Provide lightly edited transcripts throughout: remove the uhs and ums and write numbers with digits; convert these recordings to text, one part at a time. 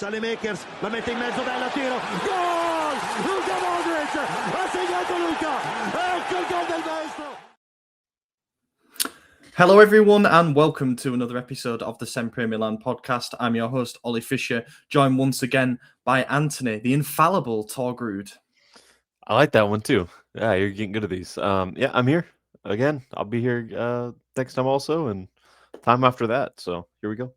Makers, la mette in mezzo, bella tiro, gol! Luka Modric, ha segnato Luka, ecco il gol del maestro! Hello everyone and welcome to another episode of the SempreMilan podcast. I'm your host, Ollie Fisher, joined once again by Anthony, the infallible Torgrud. I like that one too. Yeah, you're getting good at these. Yeah, I'm here again. I'll be here next time also, and time after that. So here we go.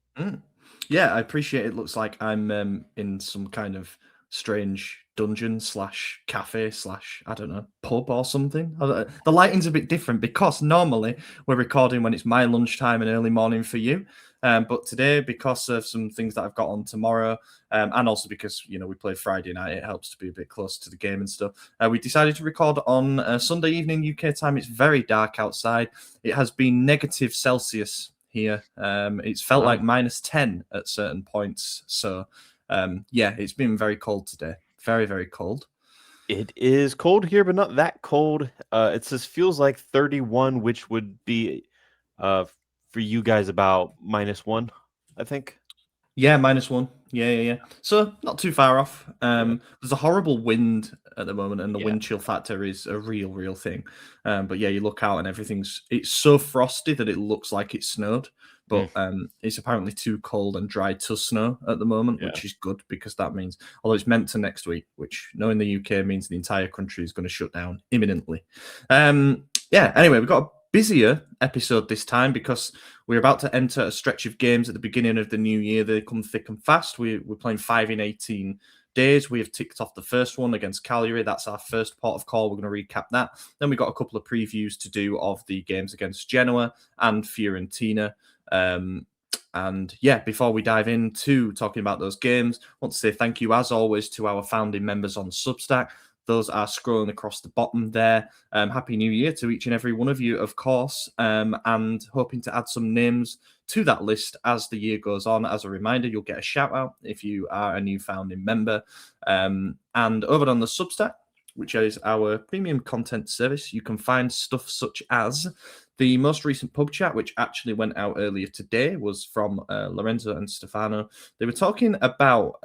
Yeah, I appreciate it. Looks like I'm in some kind of strange dungeon / cafe / I don't know, pub or something. The lighting's a bit different because normally we're recording when it's my lunchtime and early morning for you. But today, because of some things that I've got on tomorrow, and also because, you know, we play Friday night, it helps to be a bit close to the game and stuff. We decided to record on Sunday evening UK time. It's very dark outside. It has been negative Celsius here. It's felt like -10 at certain points. So, yeah, it's been very cold today. Very, very cold. It is cold here, but not that cold. It says feels like 31, which would be for you guys about -1, I think. Yeah, -1. Yeah. So not too far off. There's a horrible wind at the moment, and the wind chill factor is a real thing. But yeah, you look out and it's so frosty that it looks like it snowed. But it's apparently too cold and dry to snow at the moment, which is good because that means, although it's meant to next week, which knowing the UK means the entire country is going to shut down imminently. Yeah, anyway, we've got a busier episode this time because we're about to enter a stretch of games at the beginning of the new year. They come thick and fast. We're playing 5 in 18 days. We have ticked off the first one against Cagliari. That's our first port of call. We're going to recap that. Then we've got a couple of previews to do of the games against Genoa and Fiorentina. And yeah, before we dive into talking about those games, I want to say thank you, as always, to our founding members on Substack. Those are scrolling across the bottom there. Happy New Year to each and every one of you, of course, and hoping to add some names to that list as the year goes on. As a reminder, you'll get a shout out if you are a new founding member. And over on the Substack, which is our premium content service, you can find stuff such as the most recent pub chat, which actually went out earlier today, was from Lorenzo and Stefano. They were talking about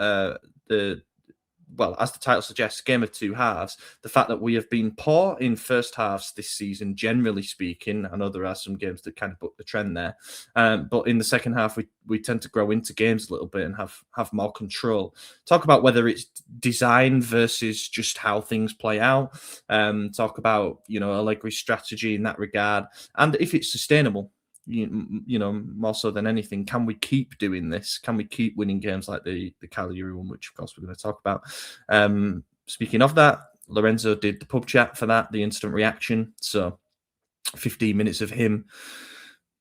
well, as the title suggests, game of two halves. The fact that we have been poor in first halves this season, generally speaking. I know there are some games that kind of book the trend there. But in the second half, we tend to grow into games a little bit and have more control. Talk about whether it's design versus just how things play out. Talk about, you know, Allegri's strategy in that regard. And if it's sustainable. You know, more so than anything, can we keep doing this? Can we keep winning games like the Cagliari one, which of course we're going to talk about? Speaking of that, Lorenzo did the pub chat for that, the instant reaction. So 15 minutes of him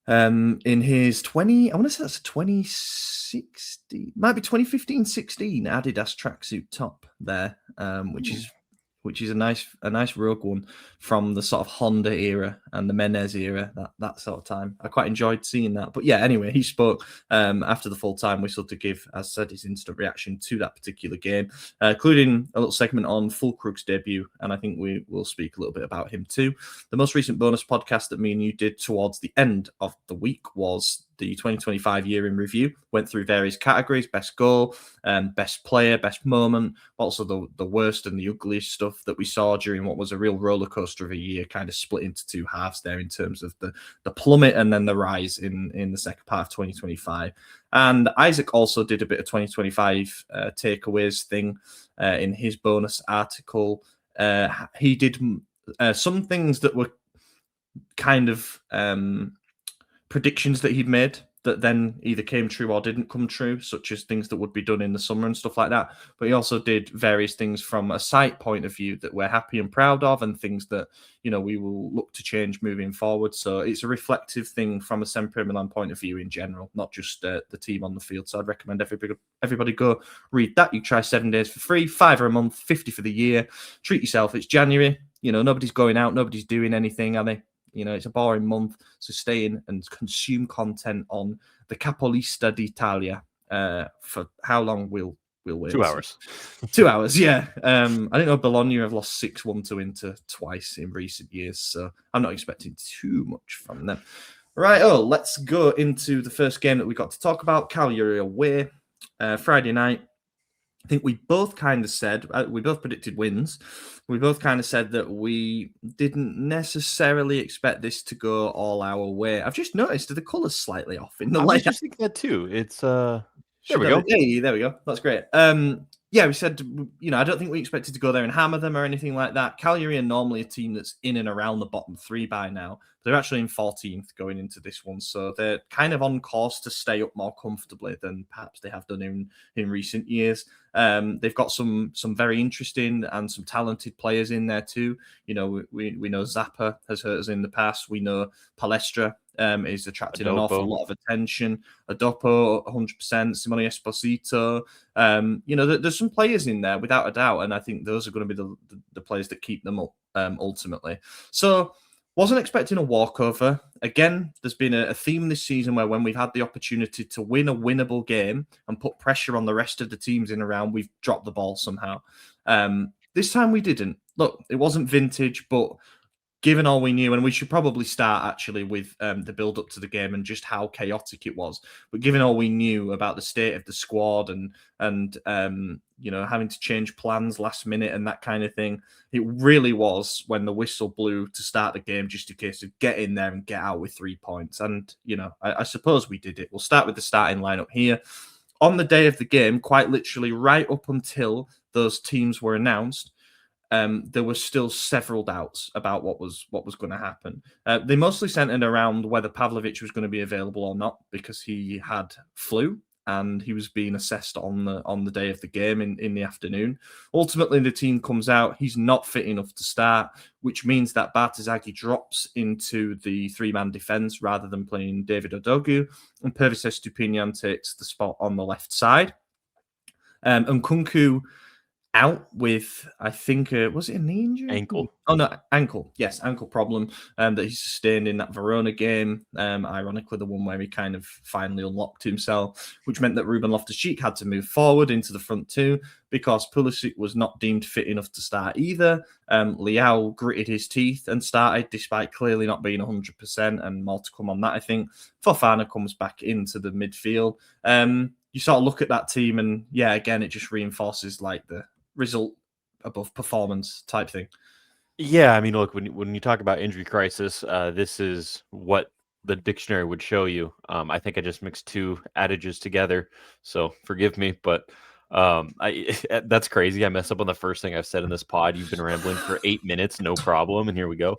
in his 20, I want to say that's a 2016, might be 2015-16 Adidas tracksuit top there, which is a nice rogue one from the sort of Honda era and the Menez era, that sort of time. I quite enjoyed seeing that. But yeah, anyway, he spoke after the full time whistle to give, as I said, his instant reaction to that particular game, including a little segment on Fulkrug's debut, and I think we will speak a little bit about him too. The most recent bonus podcast that me and you did towards the end of the week was the 2025 year in review. Went through various categories: best goal, best player, best moment, also the worst and the ugliest stuff that we saw during what was a real roller coaster of a year, kind of split into two halves there in terms of the plummet and then the rise in the second part of 2025. And Isaac also did a bit of 2025 takeaways thing in his bonus article. He did some things that were kind of predictions that he'd made that then either came true or didn't come true, such as things that would be done in the summer and stuff like that. But he also did various things from a site point of view that we're happy and proud of, and things that, you know, we will look to change moving forward. So it's a reflective thing from a SempreMilan point of view in general, not just the team on the field. So I'd recommend everybody go read that. You try 7 days for free, £5 a month, 50 for the year. Treat yourself. It's January. You know, nobody's going out, nobody's doing anything, are they? You know, it's a boring month, so stay in and consume content on the Capolista d'Italia for how long we'll wait. 2 hours. 2 hours, yeah. I didn't know Bologna have lost 6-1 to Inter twice in recent years, so I'm not expecting too much from them. Right, let's go into the first game that we got to talk about. Cagliari away, Friday night. I think we both kind of said, we both predicted wins. We both kind of said that we didn't necessarily expect this to go all our way. I've just noticed the colours slightly off in the I was layout. just thinking that too. It's there Should we have go. it. Yeah, there we go. That's great. Yeah, we said, I don't think we expected to go there and hammer them or anything like that. Cagliari are normally a team that's in and around the bottom three by now. They're actually in 14th going into this one, so they're kind of on course to stay up more comfortably than perhaps they have done in recent years. They've got some very interesting and some talented players in there too. We know Zappa has hurt us in the past. We know Palestra is attracting an awful lot of attention. Adopo, 100%. Simone Esposito. There's some players in there without a doubt, and I think those are going to be the players that keep them up ultimately. So, wasn't expecting a walkover. Again, there's been a theme this season where when we've had the opportunity to win a winnable game and put pressure on the rest of the teams in around, we've dropped the ball somehow. This time we didn't. Look, it wasn't vintage, but given all we knew, and we should probably start actually with the build up to the game and just how chaotic it was. But given all we knew about the state of the squad and having to change plans last minute and that kind of thing, it really was when the whistle blew to start the game just a case of get in there and get out with 3 points. And I suppose we did it. We'll start with the starting lineup here. On the day of the game, quite literally right up until those teams were announced, there were still several doubts about what was going to happen. They mostly centered around whether Pavlovic was going to be available or not because he had flu and he was being assessed on the day of the game in the afternoon. Ultimately, the team comes out. He's not fit enough to start, which means that Bartezaghi drops into the three-man defence rather than playing David Odogu, and Pervis Estupiñán takes the spot on the left side. And Nkunku out with, I think, was it a knee injury? Ankle. Oh, no, ankle. Yes, ankle problem that he sustained in that Verona game. Ironically, the one where he kind of finally unlocked himself, which meant that Ruben Loftus-Cheek had to move forward into the front two because Pulisic was not deemed fit enough to start either. Leao gritted his teeth and started despite clearly not being 100%, and more to come on that, I think. Fofana comes back into the midfield. You sort of look at that team and, yeah, again, it just reinforces like the result above performance type thing. Yeah, I mean, look, when you talk about injury crisis, this is what the dictionary would show you. I think I just mixed two adages together, so forgive me, but that's crazy. I messed up on the first thing I've said in this pod. You've been rambling for 8 minutes, no problem, and here we go.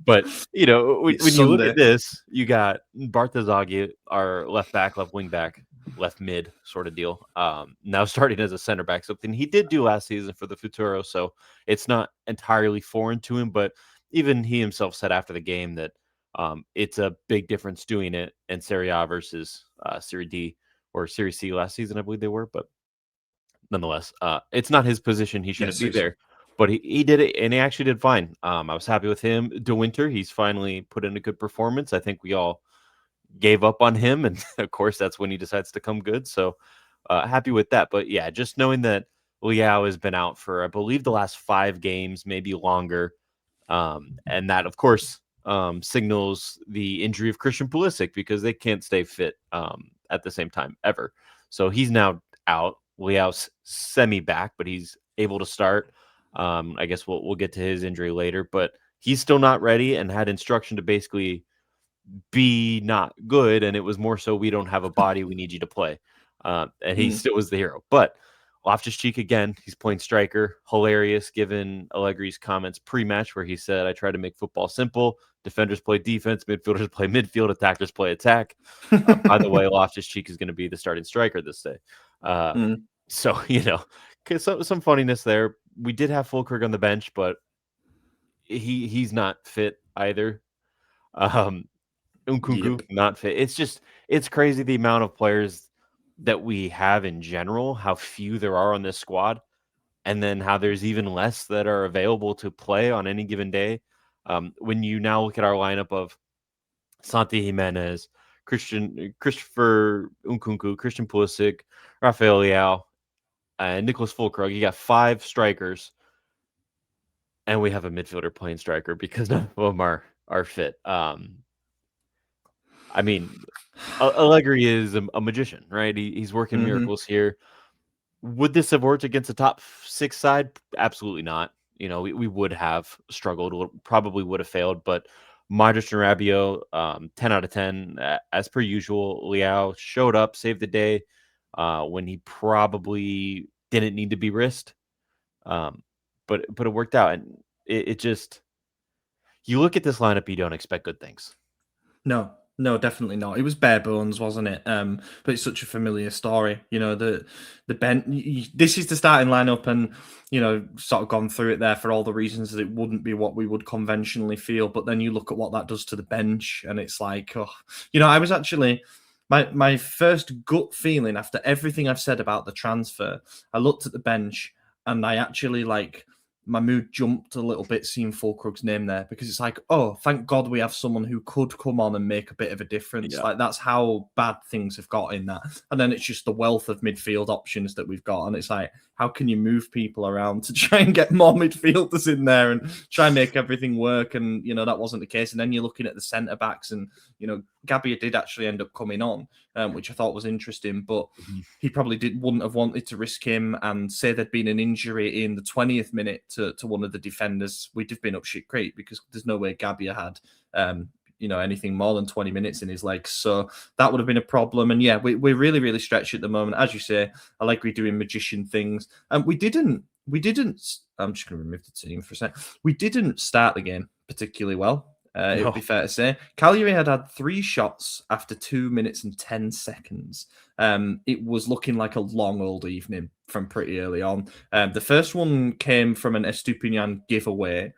But when you look at this, you got Bartezaghi, our left back, left wing back, left mid sort of deal. Now starting as a center back, something he did do last season for the Futuro, so it's not entirely foreign to him. But even he himself said after the game that it's a big difference doing it in Serie A versus Serie D or Serie C last season, I believe they were. But nonetheless, it's not his position. He shouldn't be there. But he did it, and he actually did fine. I was happy with him. De Winter, he's finally put in a good performance. I think we all gave up on him, and of course, that's when he decides to come good. So happy with that. But yeah, just knowing that Leao has been out for, I believe, the last 5 games, maybe longer, and that, of course, signals the injury of Christian Pulisic because they can't stay fit at the same time ever. So he's now out. Leao's semi back, but he's able to start. I guess we'll get to his injury later, but he's still not ready and had instruction to basically be not good. And it was more so, we don't have a body, we need you to play. And he still was the hero. But Loftus-Cheek, again, he's playing striker. Hilarious given Allegri's comments pre-match where he said, I try to make football simple. Defenders play defense, midfielders play midfield, attackers play attack. By the way, Loftus-Cheek is going to be the starting striker this day. So, some funniness there. We did have Fulkrug on the bench, but he's not fit either. Nkunku, not fit. It's crazy the amount of players that we have in general, how few there are on this squad, and then how there's even less that are available to play on any given day. When you now look at our lineup of Santi Jimenez, Christopher Nkunku, Christian Pulisic, Rafael Leao, and Nicholas Fulkrug, you got 5 strikers, and we have a midfielder playing striker because none of them are fit. I mean, Allegri is a magician, right? He's working miracles here. Would this have worked against a top 6 side? Absolutely not. We would have struggled, probably would have failed, but Modric and Rabiot, 10 out of 10, as per usual. Leao showed up, saved the day when he probably didn't need to be risked. But it worked out, and it just, you look at this lineup, you don't expect good things. No, definitely not. It was bare bones, wasn't it? But it's such a familiar story. The this is the starting lineup, and sort of gone through it there for all the reasons that it wouldn't be what we would conventionally feel. But then you look at what that does to the bench, and it's like, I was actually my first gut feeling after everything I've said about the transfer. I looked at the bench, and I actually my mood jumped a little bit seeing Fulkrug's name there, because it's like, oh, thank God we have someone who could come on and make a bit of a difference. Yeah. That's how bad things have got in that. And then it's just the wealth of midfield options that we've got. And it's like, how can you move people around to try and get more midfielders in there and try and make everything work? And, that wasn't the case. And then you're looking at the centre backs, and, Gabbia did actually end up coming on, which I thought was interesting, but he probably wouldn't have wanted to risk him and say there'd been an injury in the 20th minute to one of the defenders. We'd have been up shit creek, because there's no way Gabbia had, anything more than 20 minutes in his legs. So that would have been a problem. And yeah, we're really, really stretched at the moment. As you say, Allegri doing magician things. And we didn't, I'm just going to remove the team for a sec. We didn't start the game particularly well. It would be fair to say. Cagliari had 3 shots after 2 minutes and 10 seconds. It was looking like a long old evening from pretty early on. The first one came from an Estupiñán giveaway,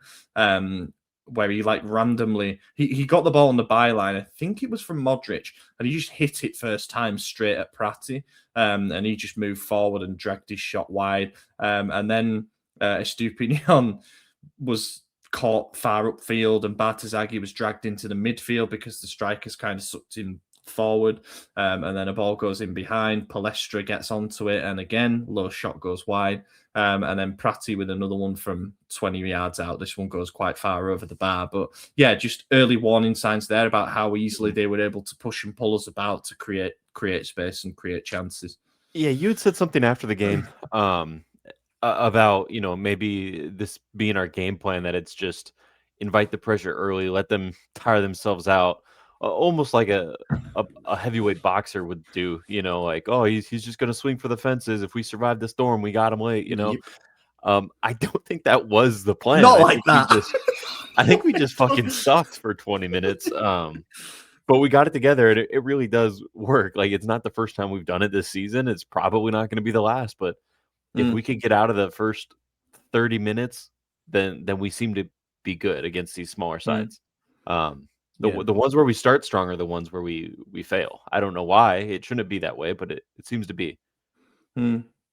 where he randomly he got the ball on the byline. I think it was from Modric, and he just hit it first time straight at Prati, and he just moved forward and dragged his shot wide. And then Estupiñán was caught far upfield, and Bartazaghi was dragged into the midfield because the strikers kind of sucked him forward, and then a ball goes in behind. Palestra gets onto it, and again, low shot goes wide, and then Prati with another one from 20 yards out. This one goes quite far over the bar, but yeah, just early warning signs there about how easily they were able to push and pull us about to create space and create chances. Yeah, you had said something after the game about, maybe this being our game plan, that it's just invite the pressure early, let them tire themselves out, almost like a heavyweight boxer would do, like, oh, he's just going to swing for the fences. If we survive the storm, we got him late, Yep. I don't think that was the plan. Not like that. I think we just fucking sucked for 20 minutes. But we got it together, and it really does work. Like, it's not the first time we've done it this season. It's probably not going to be the last, but if we could get out of the first 30 minutes, then we seem to be good against these smaller sides. The ones where we start strong are the ones where we fail. I don't know why. It shouldn't be that way, but it seems to be.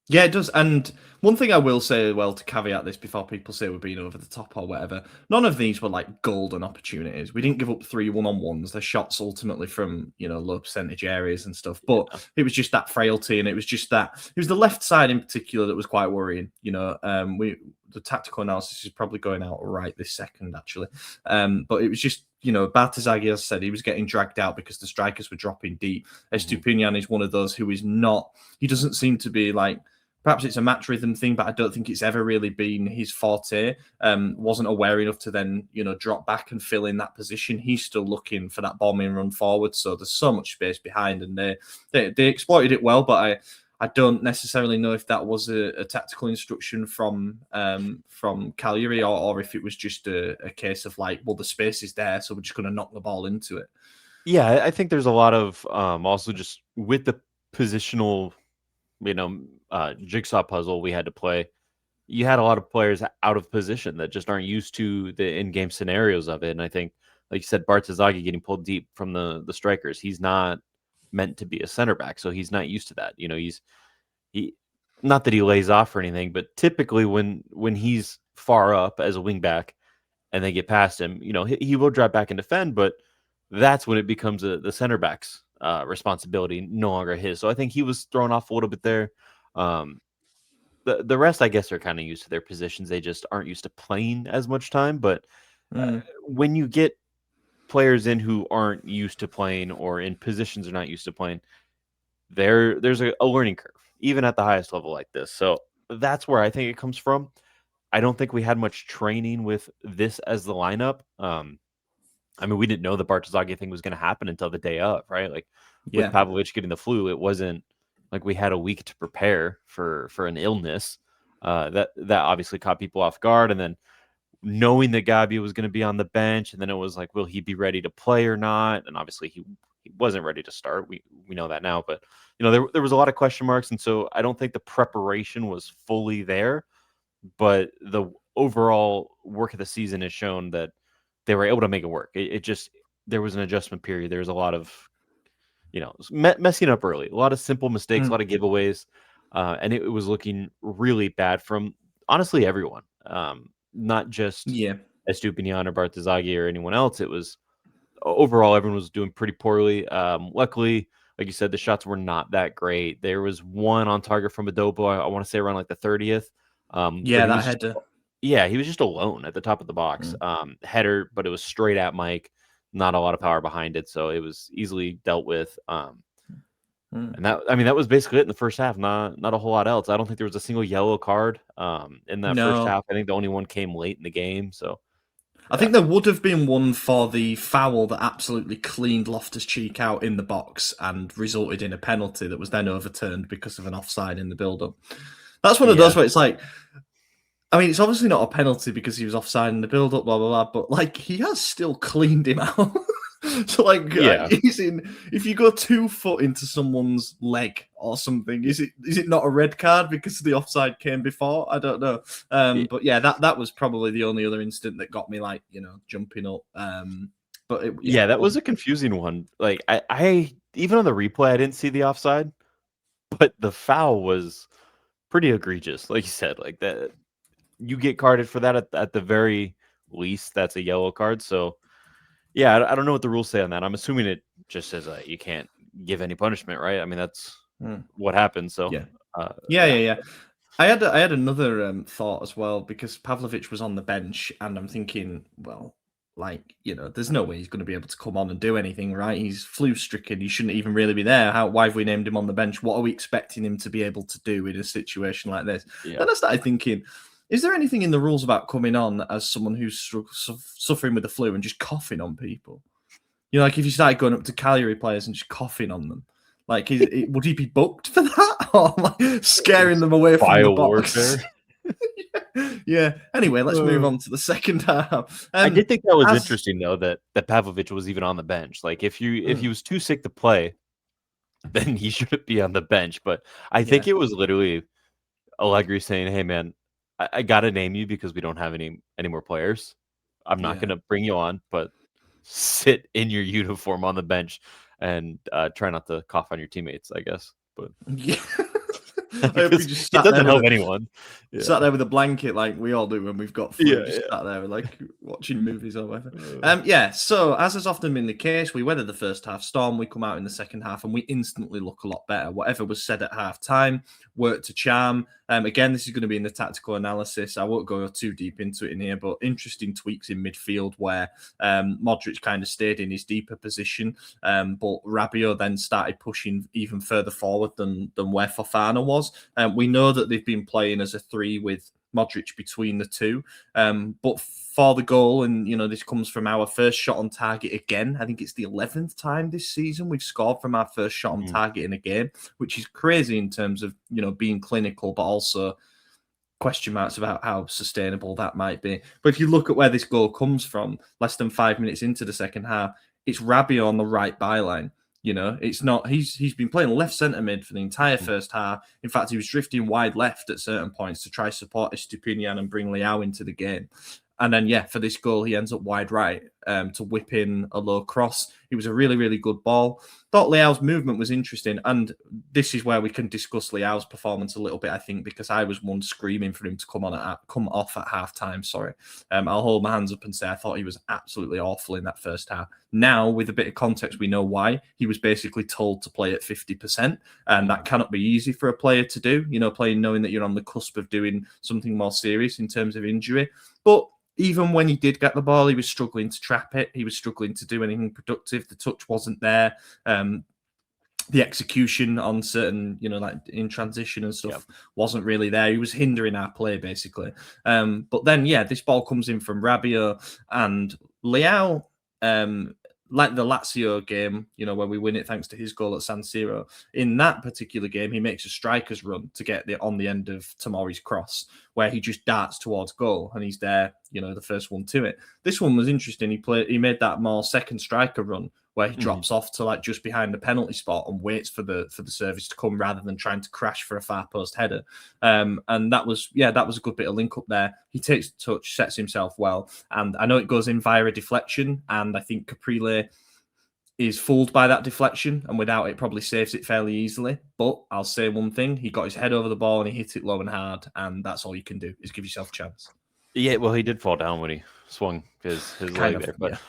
Yeah, it does. And one thing I will say, well, to caveat this before people say we're being over the top or whatever, none of these were like golden opportunities. We didn't give up 3 one-on-ones. They're shots ultimately from, low percentage areas and stuff. But it was just that frailty, and it was the left side in particular that was quite worrying. The tactical analysis is probably going out right this second, actually. But it was just, Bartazaghi, as I said, he was getting dragged out because the strikers were dropping deep. Estupiñán is one of those who is not, he doesn't seem to be like, perhaps it's a match rhythm thing, but I don't think it's ever really been his forte. Wasn't aware enough to then, drop back and fill in that position. He's still looking for that bombing run forward. So there's so much space behind, and they exploited it well, but I don't necessarily know if that was a tactical instruction from Cagliari, or if it was just a case of like, well, the space is there, so we're just going to knock the ball into it. Yeah, I think there's a lot of also just with the positional, jigsaw puzzle we had to play. You had a lot of players out of position that just aren't used to the in-game scenarios of it. And I think, like you said, Bartazaghi getting pulled deep from the strikers. He's not meant to be a center back, so he's not used to that. He not that he lays off or anything, but typically when he's far up as a wing back and they get past him, he will drop back and defend, but that's when it becomes the center back's responsibility, no longer his. So I think he was thrown off a little bit there. The rest, I guess, are kind of used to their positions. They just aren't used to playing as much time. But when you get players in who aren't used to playing or in positions they're not used to playing, there's a learning curve. even at the highest level like this. So that's where I think it comes from. I don't think we had much training with this as the lineup. I mean, we didn't know the Bartosagi thing was going to happen until the day of, right? Like with Yeah. Pavlovic getting the flu, it wasn't like we had a week to prepare for an illness. That obviously caught people off guard, and then knowing that Gabi was going to be on the bench, and then it was like, will he be ready to play or not? And obviously he wasn't ready to start. We know that now, but there was a lot of question marks, and so I don't think the preparation was fully there. But the overall work of the season has shown that they were able to make it work. It just, there was an adjustment period. There was a lot of messing up early, a lot of simple mistakes, a lot of giveaways, and it was looking really bad from honestly everyone. Not just Estupinian or Bartosagi or anyone else. It was overall everyone was doing pretty poorly. Luckily, like you said, the shots were not that great. There was one on target from Adobo, I want to say around like the 30th. That header. Yeah, he was just alone at the top of the box. Header, but it was straight at Mike. Not a lot of power behind it, so it was easily dealt with. And that was basically it in the first half. Not a whole lot else. I don't think there was a single yellow card in that first half. I think the only one came late in the game. So I think there would have been one for the foul that absolutely cleaned Loftus-Cheek out in the box and resulted in a penalty that was then overturned because of an offside in the build-up. That's one of those where it's like, I mean, it's obviously not a penalty because he was offside in the build-up, blah, blah, blah, but like he has still cleaned him out. So if you go 2 foot into someone's leg or something, is it not a red card because the offside came before? I don't know. But yeah, that was probably the only other incident that got me jumping up. That was a confusing one. Like I even on the replay, I didn't see the offside, but the foul was pretty egregious. Like you said, like that you get carded for that at the very least. That's a yellow card. So yeah, I don't know what the rules say on that. I'm assuming it just says you can't give any punishment, right? I mean, that's what happened. So yeah. I had another thought as well because Pavlovic was on the bench, and I'm thinking, well, there's no way he's going to be able to come on and do anything, right? He's flu-stricken. He shouldn't even really be there. Why have we named him on the bench? What are we expecting him to be able to do in a situation like this? Yeah. Then I started thinking, is there anything in the rules about coming on as someone who's suffering with the flu and just coughing on people? Like if you started going up to Cagliari players and just coughing on them, would he be booked for that, or scaring them away from the box? Yeah. Anyway, let's move on to the second half. I did think that was interesting though that Pavlovic was even on the bench. Like if he was too sick to play, then he shouldn't be on the bench. But I think it was literally Allegri saying, "Hey man, I gotta name you because we don't have any more players. I'm not gonna bring you on, but sit in your uniform on the bench and try not to cough on your teammates, I guess." But it doesn't help anyone. Sat there with a blanket like we all do when we've got flu. Sat there watching movies or whatever. So as has often been the case, we weather the first half storm, we come out in the second half and we instantly look a lot better. Whatever was said at half time worked to charm. Again, this is going to be in the tactical analysis. I won't go too deep into it in here, but interesting tweaks in midfield where Modric kind of stayed in his deeper position, but Rabiot then started pushing even further forward than where Fofana was. We know that they've been playing as a 3 with Modric between the two, but for the goal, and this comes from our first shot on target again. I think it's the 11th time this season we've scored from our first shot on target in a game, which is crazy in terms of being clinical, but also question marks about how sustainable that might be. But if you look at where this goal comes from, less than 5 minutes into the second half, it's Rabiot on the right byline. It's not. He's been playing left centre mid for the entire first half. In fact, he was drifting wide left at certain points to try support Estupinian and bring Leao into the game. And then, for this goal, he ends up wide right to whip in a low cross. It was a really, really good ball. Thought Leao's movement was interesting. And this is where we can discuss Leao's performance a little bit, I think, because I was one screaming for him to come off at half-time, sorry. I'll hold my hands up and say I thought he was absolutely awful in that first half. Now, with a bit of context, we know why. He was basically told to play at 50%, and that cannot be easy for a player to do, playing knowing that you're on the cusp of doing something more serious in terms of injury. But even when he did get the ball, he was struggling to trap it. He was struggling to do anything productive. The touch wasn't there. the execution on certain, like in transition and stuff wasn't really there. He was hindering our play basically. But then, this ball comes in from Rabiot and Leao, like the Lazio game, when we win it thanks to his goal at San Siro. In that particular game, he makes a striker's run to get on the end of Tomori's cross, where he just darts towards goal and he's there, the first one to it. This one was interesting. He made that more second striker run where he drops off to like just behind the penalty spot and waits for the service to come rather than trying to crash for a far post header. And that was a good bit of link up there. He takes the touch, sets himself well, and I know it goes in via a deflection, and I think Caprile is fooled by that deflection, and without it probably saves it fairly easily. But I'll say one thing: he got his head over the ball and he hit it low and hard, and that's all you can do is give yourself a chance. Yeah, well, he did fall down when he swung his leg there. But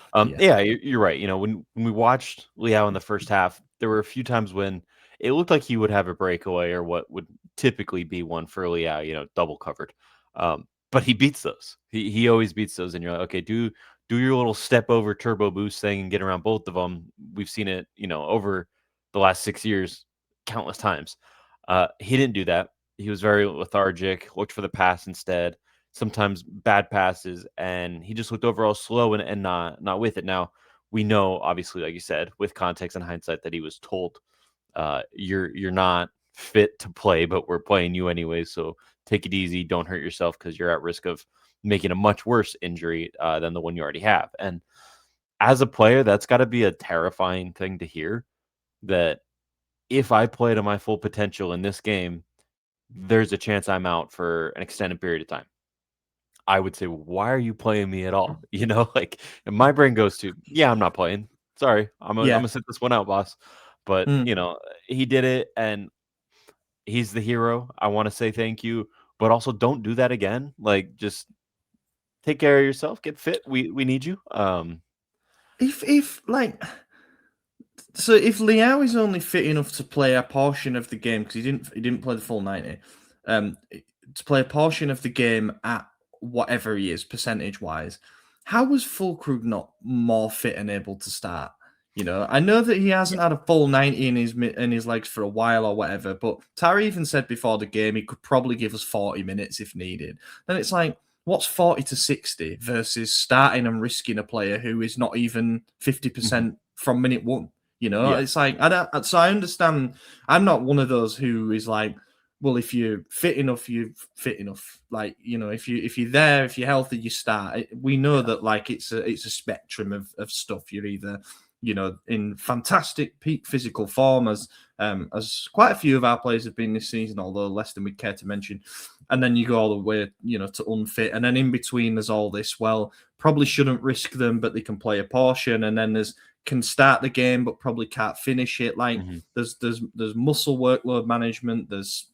you're right. When we watched Leao in the first half, there were a few times when it looked like he would have a breakaway or what would typically be one for Leao, double covered. But he beats those. He always beats those, and you're like, okay, do your little step over turbo boost thing and get around both of them. We've seen it, over the last 6 years, countless times. He didn't do that. He was very lethargic, looked for the pass instead. Sometimes bad passes, and he just looked overall slow and not with it. Now, we know, obviously, like you said, with context and hindsight, that he was told, you're not fit to play, but we're playing you anyway, so take it easy, don't hurt yourself, because you're at risk of making a much worse injury than the one you already have. And as a player, that's got to be a terrifying thing to hear, that if I play to my full potential in this game, there's a chance I'm out for an extended period of time. I would say, why are you playing me at all? Like, and my brain goes to, I'm not playing. Sorry, I'm gonna sit this one out, boss. But he did it, and he's the hero. I want to say thank you, but also don't do that again. Like, just take care of yourself, get fit. We need you. If Leao is only fit enough to play a portion of the game, because he didn't play the full 90, to play a portion of the game at whatever he is percentage wise, how was Fulkrug not more fit and able to start? I know that he hasn't had a full 90 in his legs for a while or whatever, but Tari even said before the game he could probably give us 40 minutes if needed. Then it's like, what's 40 to 60 versus starting and risking a player who is not even 50% from minute one? It's like, so I understand. I'm not one of those who is like, well, if you're fit enough, you're fit enough. Like, if you're there, if you're healthy, you start. We know that like it's a spectrum of stuff. You're either, in fantastic peak physical form, as quite a few of our players have been this season, although less than we'd care to mention. And then you go all the way, to unfit. And then in between, there's all this, well, probably shouldn't risk them, but they can play a portion. And then can start the game, but probably can't finish it. Like there's muscle workload management. There's,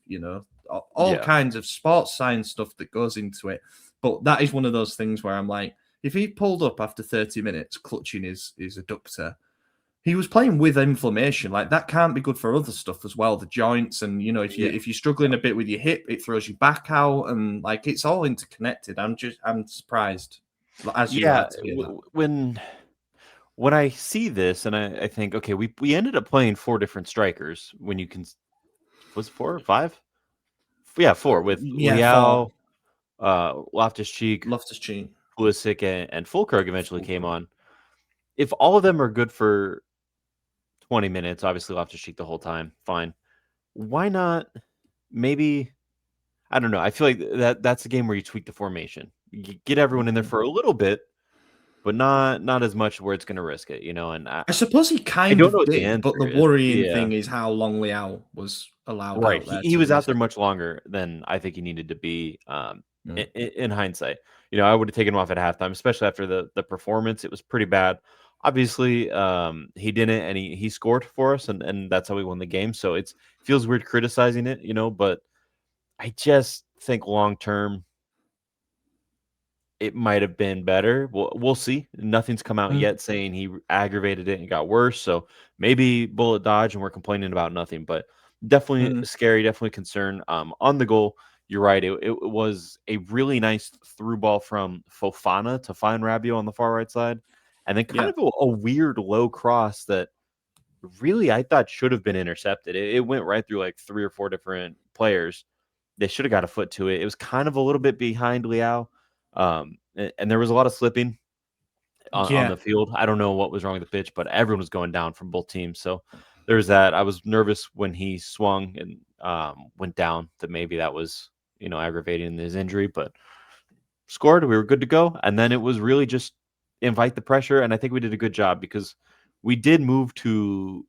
all kinds of sports science stuff that goes into it. But that is one of those things where I'm like, if he pulled up after 30 minutes clutching his adductor, he was playing with inflammation. Like that can't be good for other stuff as well. The joints, and if you're struggling a bit with your hip, it throws your back out, and like it's all interconnected. I'm surprised. As you had to hear that. When I see this, and I think, okay, we ended up playing 4 different strikers. When you can, was it 4 or 5? Yeah, 4 with Leao, Loftus-Cheek, Pulisic, and Fulkrug eventually came on. If all of them are good for 20 minutes, obviously Loftus-Cheek the whole time, fine. Why not? Maybe, I don't know. I feel like that's a game where you tweak the formation. You get everyone in there for a little bit, but not as much where it's going to risk it, And I suppose he kind of did, but the worrying thing is how long Leao was allowed out there. He was out there much longer than I think he needed to be. In hindsight, I would have taken him off at halftime, especially after the performance. It was pretty bad. Obviously, he didn't, and he scored for us, and that's how we won the game. So it feels weird criticizing it, but I just think long term it might have been better. We'll see. Nothing's come out yet saying he aggravated it and got worse. So maybe bullet dodge and we're complaining about nothing, but definitely scary, definitely concern. On the goal, you're right. It was a really nice through ball from Fofana to find Rabiot on the far right side. And then kind of a weird low cross that really I thought should have been intercepted. It went right through like 3 or 4 different players. They should have got a foot to it. It was kind of a little bit behind Leao, and there was a lot of slipping on Yeah. the field. I don't know what was wrong with the pitch, but everyone was going down from both teams. So there's that. I was nervous when he swung and went down that maybe that was, aggravating his injury, but scored. We were good to go. And then it was really just invite the pressure. And I think we did a good job because we did move to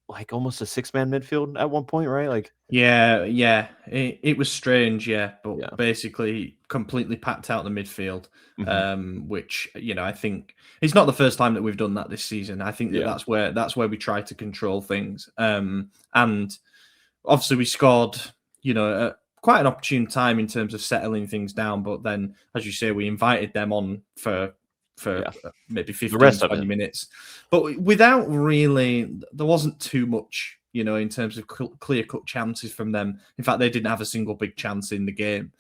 like almost a 6-man midfield at one point, right? Like, Yeah, it was strange, but yeah. basically completely packed out the midfield, Mm-hmm. which I think it's not the first time that we've done that this season. I think Yeah. that's where we try to control things, and obviously we scored, quite an opportune time in terms of settling things down. But then, as you say, we invited them on for maybe 15, 20 minutes, but without really, there wasn't too much, in terms of clear-cut chances from them. In fact, they didn't have a single big chance in the game.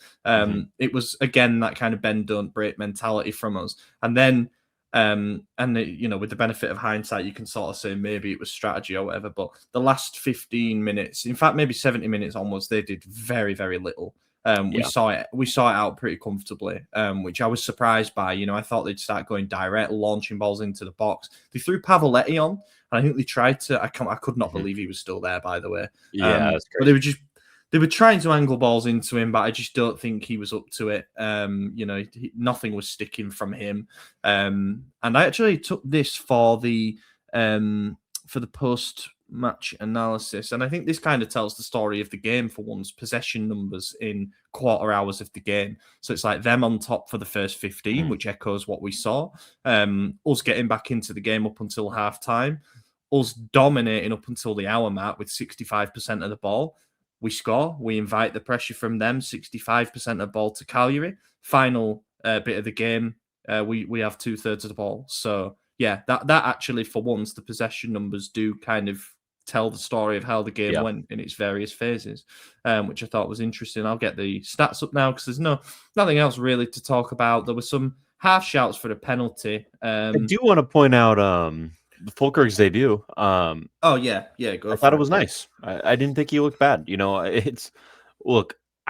It was, again, that kind of bend, don't break mentality from us. And then, with the benefit of hindsight, you can sort of say maybe it was strategy or whatever, but the last 15 minutes, in fact, maybe 70 minutes onwards, they did very, very little. We saw it out pretty comfortably, which I was surprised by. I thought they'd start going direct, launching balls into the box. They threw Pavoletti on, and I think they tried to. I could not believe he was still there, by the way. Yeah, that's but they were trying to angle balls into him, but I just don't think he was up to it. Nothing was sticking from him. And I actually took this for the post-match analysis, and I think this kind of tells the story of the game for once. Possession numbers in quarter hours of the game, so it's like them on top for the first 15, which echoes what we saw. Us getting back into the game up until half time, us dominating up until the hour mark with 65% of the ball. We score, we invite the pressure from them, 65% of ball to Cagliari. Final bit of the game, we have 2/3 of the ball. So yeah, that actually, for once, the possession numbers do kind of tell the story of how the game went in its various phases, which I thought was interesting. I'll get the stats up now because there's nothing else really to talk about. There were some half shouts for the penalty. I do want to point out Fulker's debut. Go. I thought it was nice. I didn't think he looked bad. I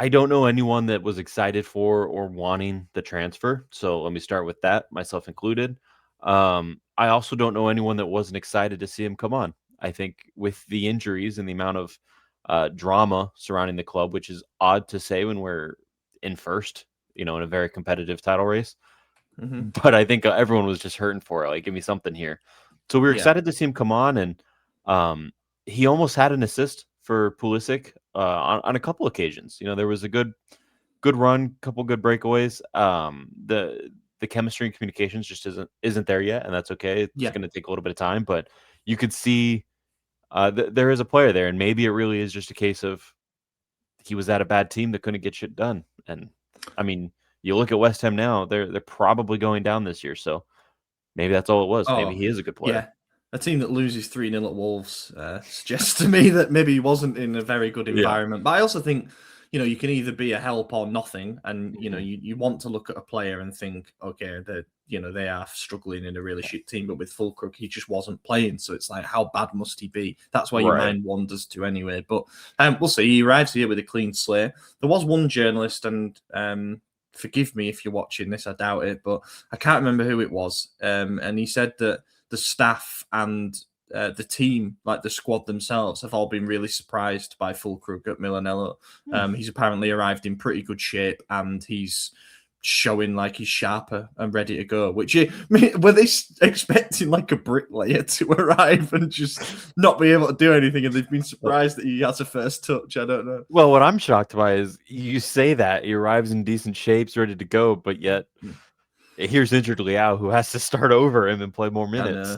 don't know anyone that was excited for or wanting the transfer. So let me start with that, myself included. I also don't know anyone that wasn't excited to see him come on. I think with the injuries and the amount of drama surrounding the club, which is odd to say when we're in first, in a very competitive title race. Mm-hmm. But I think everyone was just hurting for it. Like, give me something here. So we were excited to see him come on, and he almost had an assist for Pulisic on a couple occasions. There was a good run, couple good breakaways. The chemistry and communications just isn't there yet, and that's okay. It's going to take a little bit of time, but you could see there is a player there, and maybe it really is just a case of he was at a bad team that couldn't get shit done. And I mean, you look at West Ham now; they're probably going down this year, so maybe that's all it was. Maybe he is a good player. Yeah. A team that loses 3-0 at Wolves suggests to me that maybe he wasn't in a very good environment. But I also think, you can either be a help or nothing. And, you want to look at a player and think, okay, they are struggling in a really shit team. But with Fulkrug, he just wasn't playing. So it's like, how bad must he be? That's where your mind wanders to anyway. But we'll see. He arrives here with a clean slate. There was one journalist, and forgive me if you're watching this, I doubt it, but I can't remember who it was. And he said that the staff and the team, like the squad themselves, have all been really surprised by Fulkrug at Milanello. He's apparently arrived in pretty good shape, and he's showing like he's sharper and ready to go. Which, were they expecting like a bricklayer to arrive and just not be able to do anything, and they've been surprised that he has a first touch? I don't know. Well, what I'm shocked by is you say that he arrives in decent shapes, ready to go, but yet here's injured Leao, who has to start over him and play more minutes.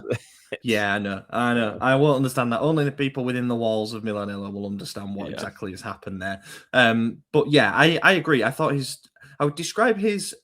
I know. I won't understand that. Only the people within the walls of Milanello will understand what exactly has happened there. But yeah, I agree. I thought I would describe his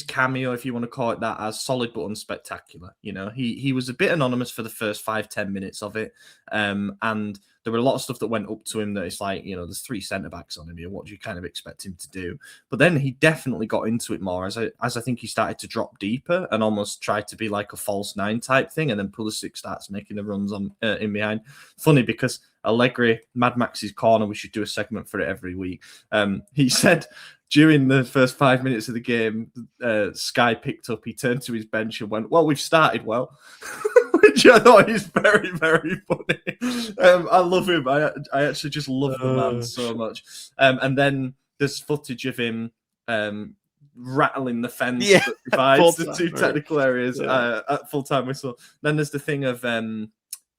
cameo, if you want to call it that, as solid but unspectacular. He was a bit anonymous for the first 5-10 minutes of it. And there were a lot of stuff that went up to him that it's like, there's 3 centre-backs on him here. What do you kind of expect him to do? But then he definitely got into it more as I think he started to drop deeper and almost tried to be like a false 9 type thing. And then Pulisic starts making the runs on in behind. Funny because Allegri, Mad Max's Corner, we should do a segment for it every week. He said during the first 5 minutes of the game, Sky picked up, he turned to his bench and went, well, we've started well. Which I thought is very, very funny. I love him. I actually just love the man so much. And then there's footage of him rattling the fence that divides the 2 technical areas at full-time whistle. Then there's the thing of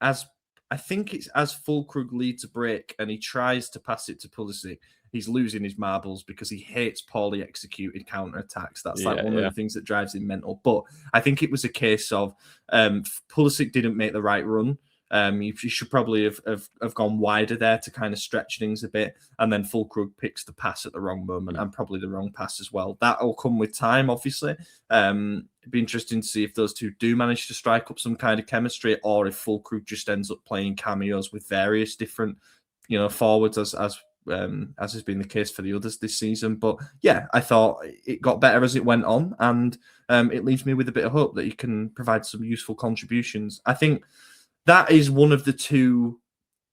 as Füllkrug leads a break and he tries to pass it to Pulisic, he's losing his marbles because he hates poorly executed counter-attacks. That's one of the things that drives him mental. But I think it was a case of Pulisic didn't make the right run. He should probably have gone wider there to kind of stretch things a bit. And then Füllkrug picks the pass at the wrong moment and probably the wrong pass as well. That will come with time, obviously. It'd be interesting to see if those two do manage to strike up some kind of chemistry or if Füllkrug just ends up playing cameos with various different, forwards as has been the case for the others this season. But yeah, I thought it got better as it went on, and it leaves me with a bit of hope that he can provide some useful contributions. I think that is one of the 2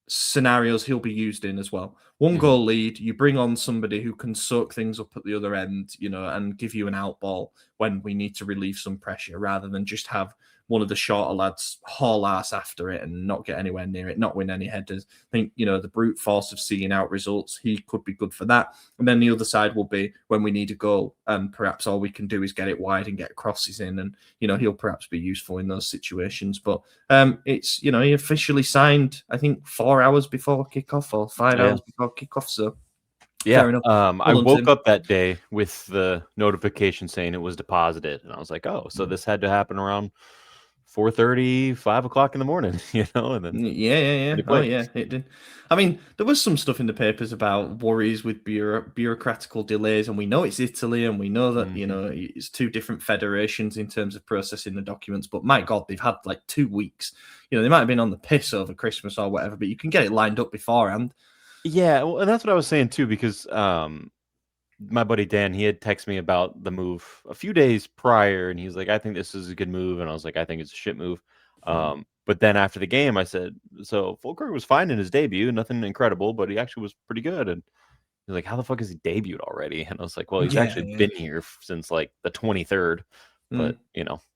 scenarios he'll be used in as well. 1 goal lead, you bring on somebody who can soak things up at the other end, and give you an out ball when we need to relieve some pressure, rather than just have one of the shorter lads haul ass after it and not get anywhere near it, not win any headers. I think, the brute force of seeing out results, he could be good for that. And then the other side will be when we need a goal and perhaps all we can do is get it wide and get crosses in. And, he'll perhaps be useful in those situations. But it's, he officially signed, I think, 4 hours before kickoff or 5 hours before kickoff. So fair enough. I woke up that day with the notification saying it was deposited. And I was like, oh, so this had to happen around 4:30, 5 o'clock in the morning, and then it did. I mean, there was some stuff in the papers about worries with bureaucratical delays, and we know it's Italy, and we know that it's 2 different federations in terms of processing the documents. But my God, they've had like 2 weeks. They might have been on the piss over Christmas or whatever, but you can get it lined up beforehand. Yeah, well, and that's what I was saying too, because my buddy Dan, he had texted me about the move a few days prior, and he was like, I think this is a good move. And I was like, I think it's a shit move. But then after the game, I said, so Füllkrug was fine in his debut, nothing incredible, but he actually was pretty good. And he was like, how the fuck has he debuted already? And I was like, well, he's actually been here since like the 23rd. But,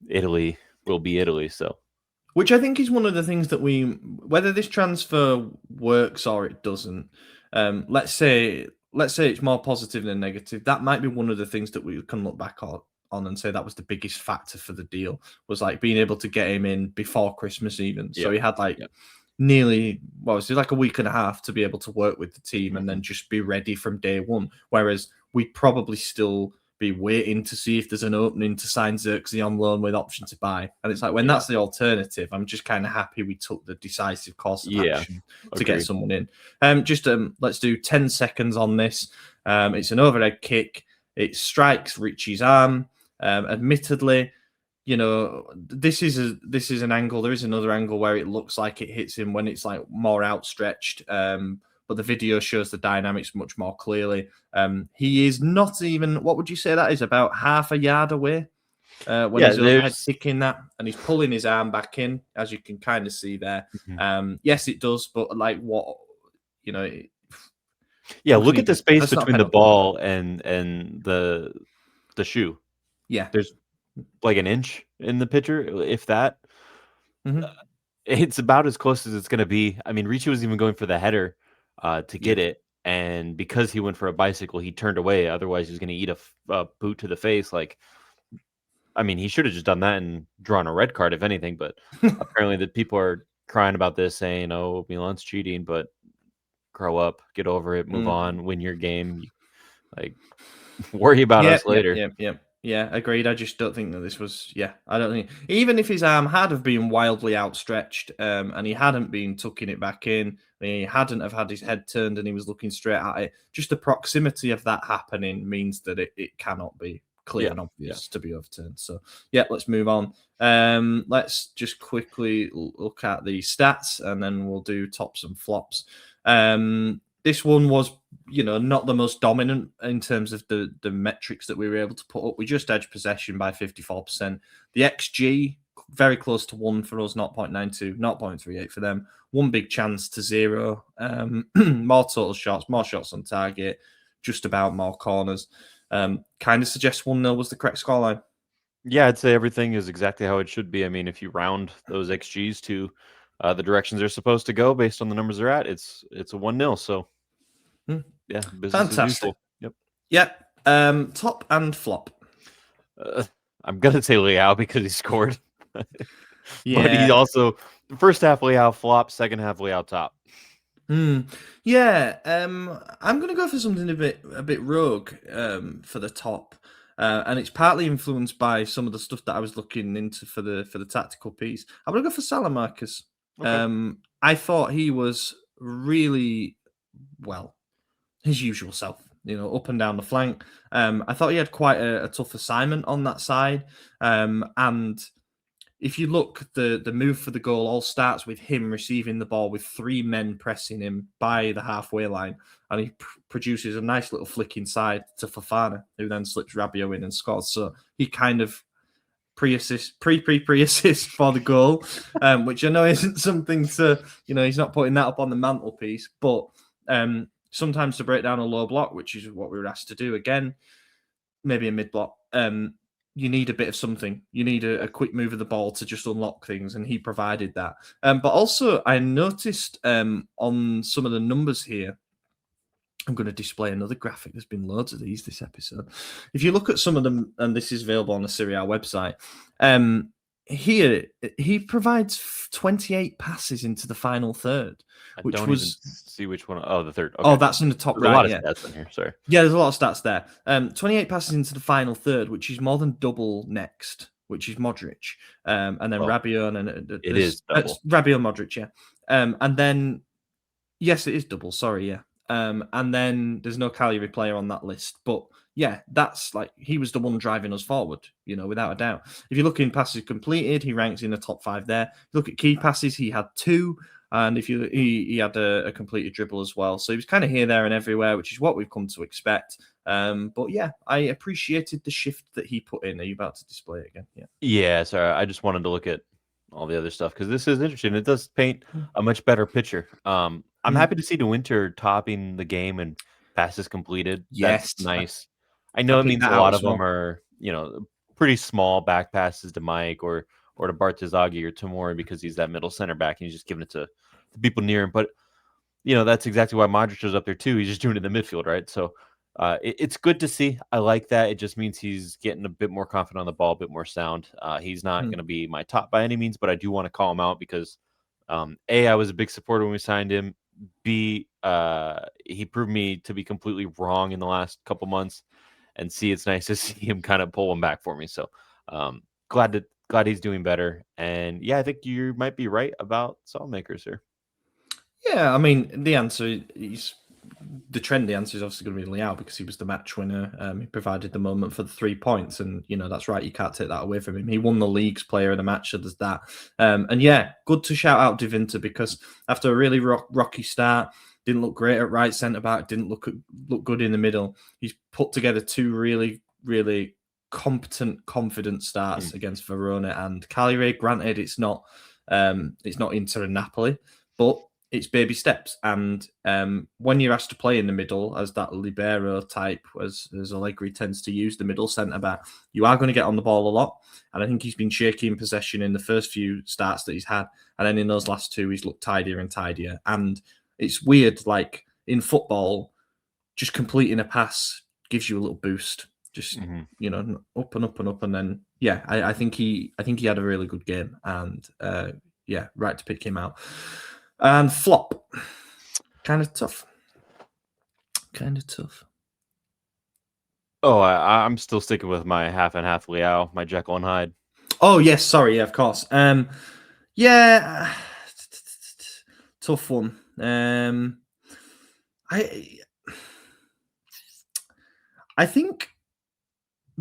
Italy will be Italy. So, which I think is one of the things that whether this transfer works or it doesn't, let's say it's more positive than negative. That might be one of the things that we can look back on and say that was the biggest factor for the deal, was like being able to get him in before Christmas even. So he had nearly, was it like a week and a half to be able to work with the team and then just be ready from day one. Whereas we'd probably still be waiting to see if there's an opening to sign Xerxes on loan with option to buy. And it's like, when that's the alternative, I'm just kind of happy we took the decisive course of action to get someone in. Let's do 10 seconds on this. It's an overhead kick. It strikes Richie's arm. Admittedly, this is an angle. There is another angle where it looks like it hits him when it's like more outstretched. But the video shows the dynamics much more clearly. He is not even, what would you say that is, about half a yard away when he's overhead kicking that, and he's pulling his arm back in, as you can kind of see there. Yes, it does, but like what, look at the space between the ball and the shoe. Yeah. There's like an inch in the picture, if that. It's about as close as it's going to be. I mean, Ricci was even going for the header to get it, and because he went for a bicycle, he turned away. Otherwise, he was going to eat a boot to the face. Like, I mean, he should have just done that and drawn a red card, if anything. But apparently, the people are crying about this, saying, "Oh, Milan's cheating," but grow up, get over it, move on, win your game. Like, worry about us later. Yeah, agreed. I just don't think that this was. I don't think, even if his arm had have been wildly outstretched, and he hadn't been tucking it back in, he hadn't have had his head turned and he was looking straight at it, just the proximity of that happening means that it cannot be clear and obvious to be overturned. So yeah, let's move on. Let's just quickly look at the stats, and then we'll do tops and flops. This one was, not the most dominant in terms of the metrics that we were able to put up. We just edged possession by 54%. The XG, very close to 1 for us, 0.92, 0.38 for them. One big chance to 0. More total shots, more shots on target, just about more corners. Kind of suggests 1-0 was the correct scoreline. Yeah, I'd say everything is exactly how it should be. I mean, if you round those XGs to the directions they're supposed to go based on the numbers they're at, it's a 1-0. So yeah, business Fantastic. as usual. Yep. Top and flop. I'm gonna say Leao because he scored. Yeah. But he also, first half Leao flop, second half Leao top. Yeah. I'm going to go for something a bit rogue for the top. And it's partly influenced by some of the stuff that I was looking into for the tactical piece. I'm going to go for Salamakers. Okay. I thought he was really, his usual self, up and down the flank. I thought he had quite a tough assignment on that side. And if you look, the move for the goal all starts with him receiving the ball with 3 men pressing him by the halfway line, and he produces a nice little flick inside to Fofana, who then slips Rabiot in and scores. So he kind of pre-assist for the goal, which I know isn't something to, he's not putting that up on the mantelpiece, but sometimes to break down a low block, which is what we were asked to do again, maybe a mid block, you need a bit of something. You need a quick move of the ball to just unlock things, and he provided that. But also, I noticed on some of the numbers here, I'm going to display another graphic. There's been loads of these this episode. If you look at some of them, and this is available on the Serie A website, here he provides 28 passes into the final third, which don't was even see which one. Oh, the third. Okay. Oh, that's in the top right. A lot of stats in here. Sorry. Yeah, there's a lot of stats there. 28 passes into the final third, which is more than double next, which is Modric, and then Rabiot, and it is double. Rabiot, Modric, yeah. And then yes, it is double. Sorry, yeah. And then there's no Cagliari player on that list, but yeah, that's like he was the one driving us forward, without a doubt. If you look in passes completed, he ranks in the top 5 there. If you look at key passes, he had 2. And he had a completed dribble as well. So he was kind of here, there, and everywhere, which is what we've come to expect. But yeah, I appreciated the shift that he put in. Are you about to display it again? Yeah. Yeah, sorry. I just wanted to look at all the other stuff because this is interesting. It does paint a much better picture. I'm happy to see De Winter topping the game and passes completed. Yes. That's nice. I know it means a lot of them are, pretty small back passes to Mike or to Bartazagi or Tomori because he's that middle center back and he's just giving it to the people near him. But, that's exactly why Modric is up there too. He's just doing it in the midfield, right? So it's good to see. I like that. It just means he's getting a bit more confident on the ball, a bit more sound. He's not going to be my top by any means, but I do want to call him out because, A, I was a big supporter when we signed him. B, he proved me to be completely wrong in the last couple months. And C, it's nice to see him kind of pull one back for me. So glad he's doing better. And yeah, I think you might be right about Saelmakers here. Yeah, I mean, the answer is the trendy answer is obviously going to be Leao because he was the match winner. He provided the moment for the 3 points, and that's right. You can't take that away from him. He won the league's player of the match, so there's that. And yeah, good to shout out De Winter because after a really rocky start, didn't look great at right centre back, didn't look good in the middle. He's put together 2 really, really competent, confident starts against Verona and Cagliari. Granted, it's not Inter and Napoli, but it's baby steps. And when you're asked to play in the middle as that libero type, as Allegri tends to use the middle centre back, you are going to get on the ball a lot. And I think he's been shaky in possession in the first few starts that he's had, and then in those last 2, he's looked tidier and tidier. And it's weird, like in football, just completing a pass gives you a little boost. Just up and up and up, and then yeah, I think he had a really good game, and yeah, right to pick him out. And flop, kind of tough. Oh, I'm still sticking with my half and half Leao, my Jekyll and Hyde. Oh yes, sorry, yeah, of course. Yeah, tough one. I think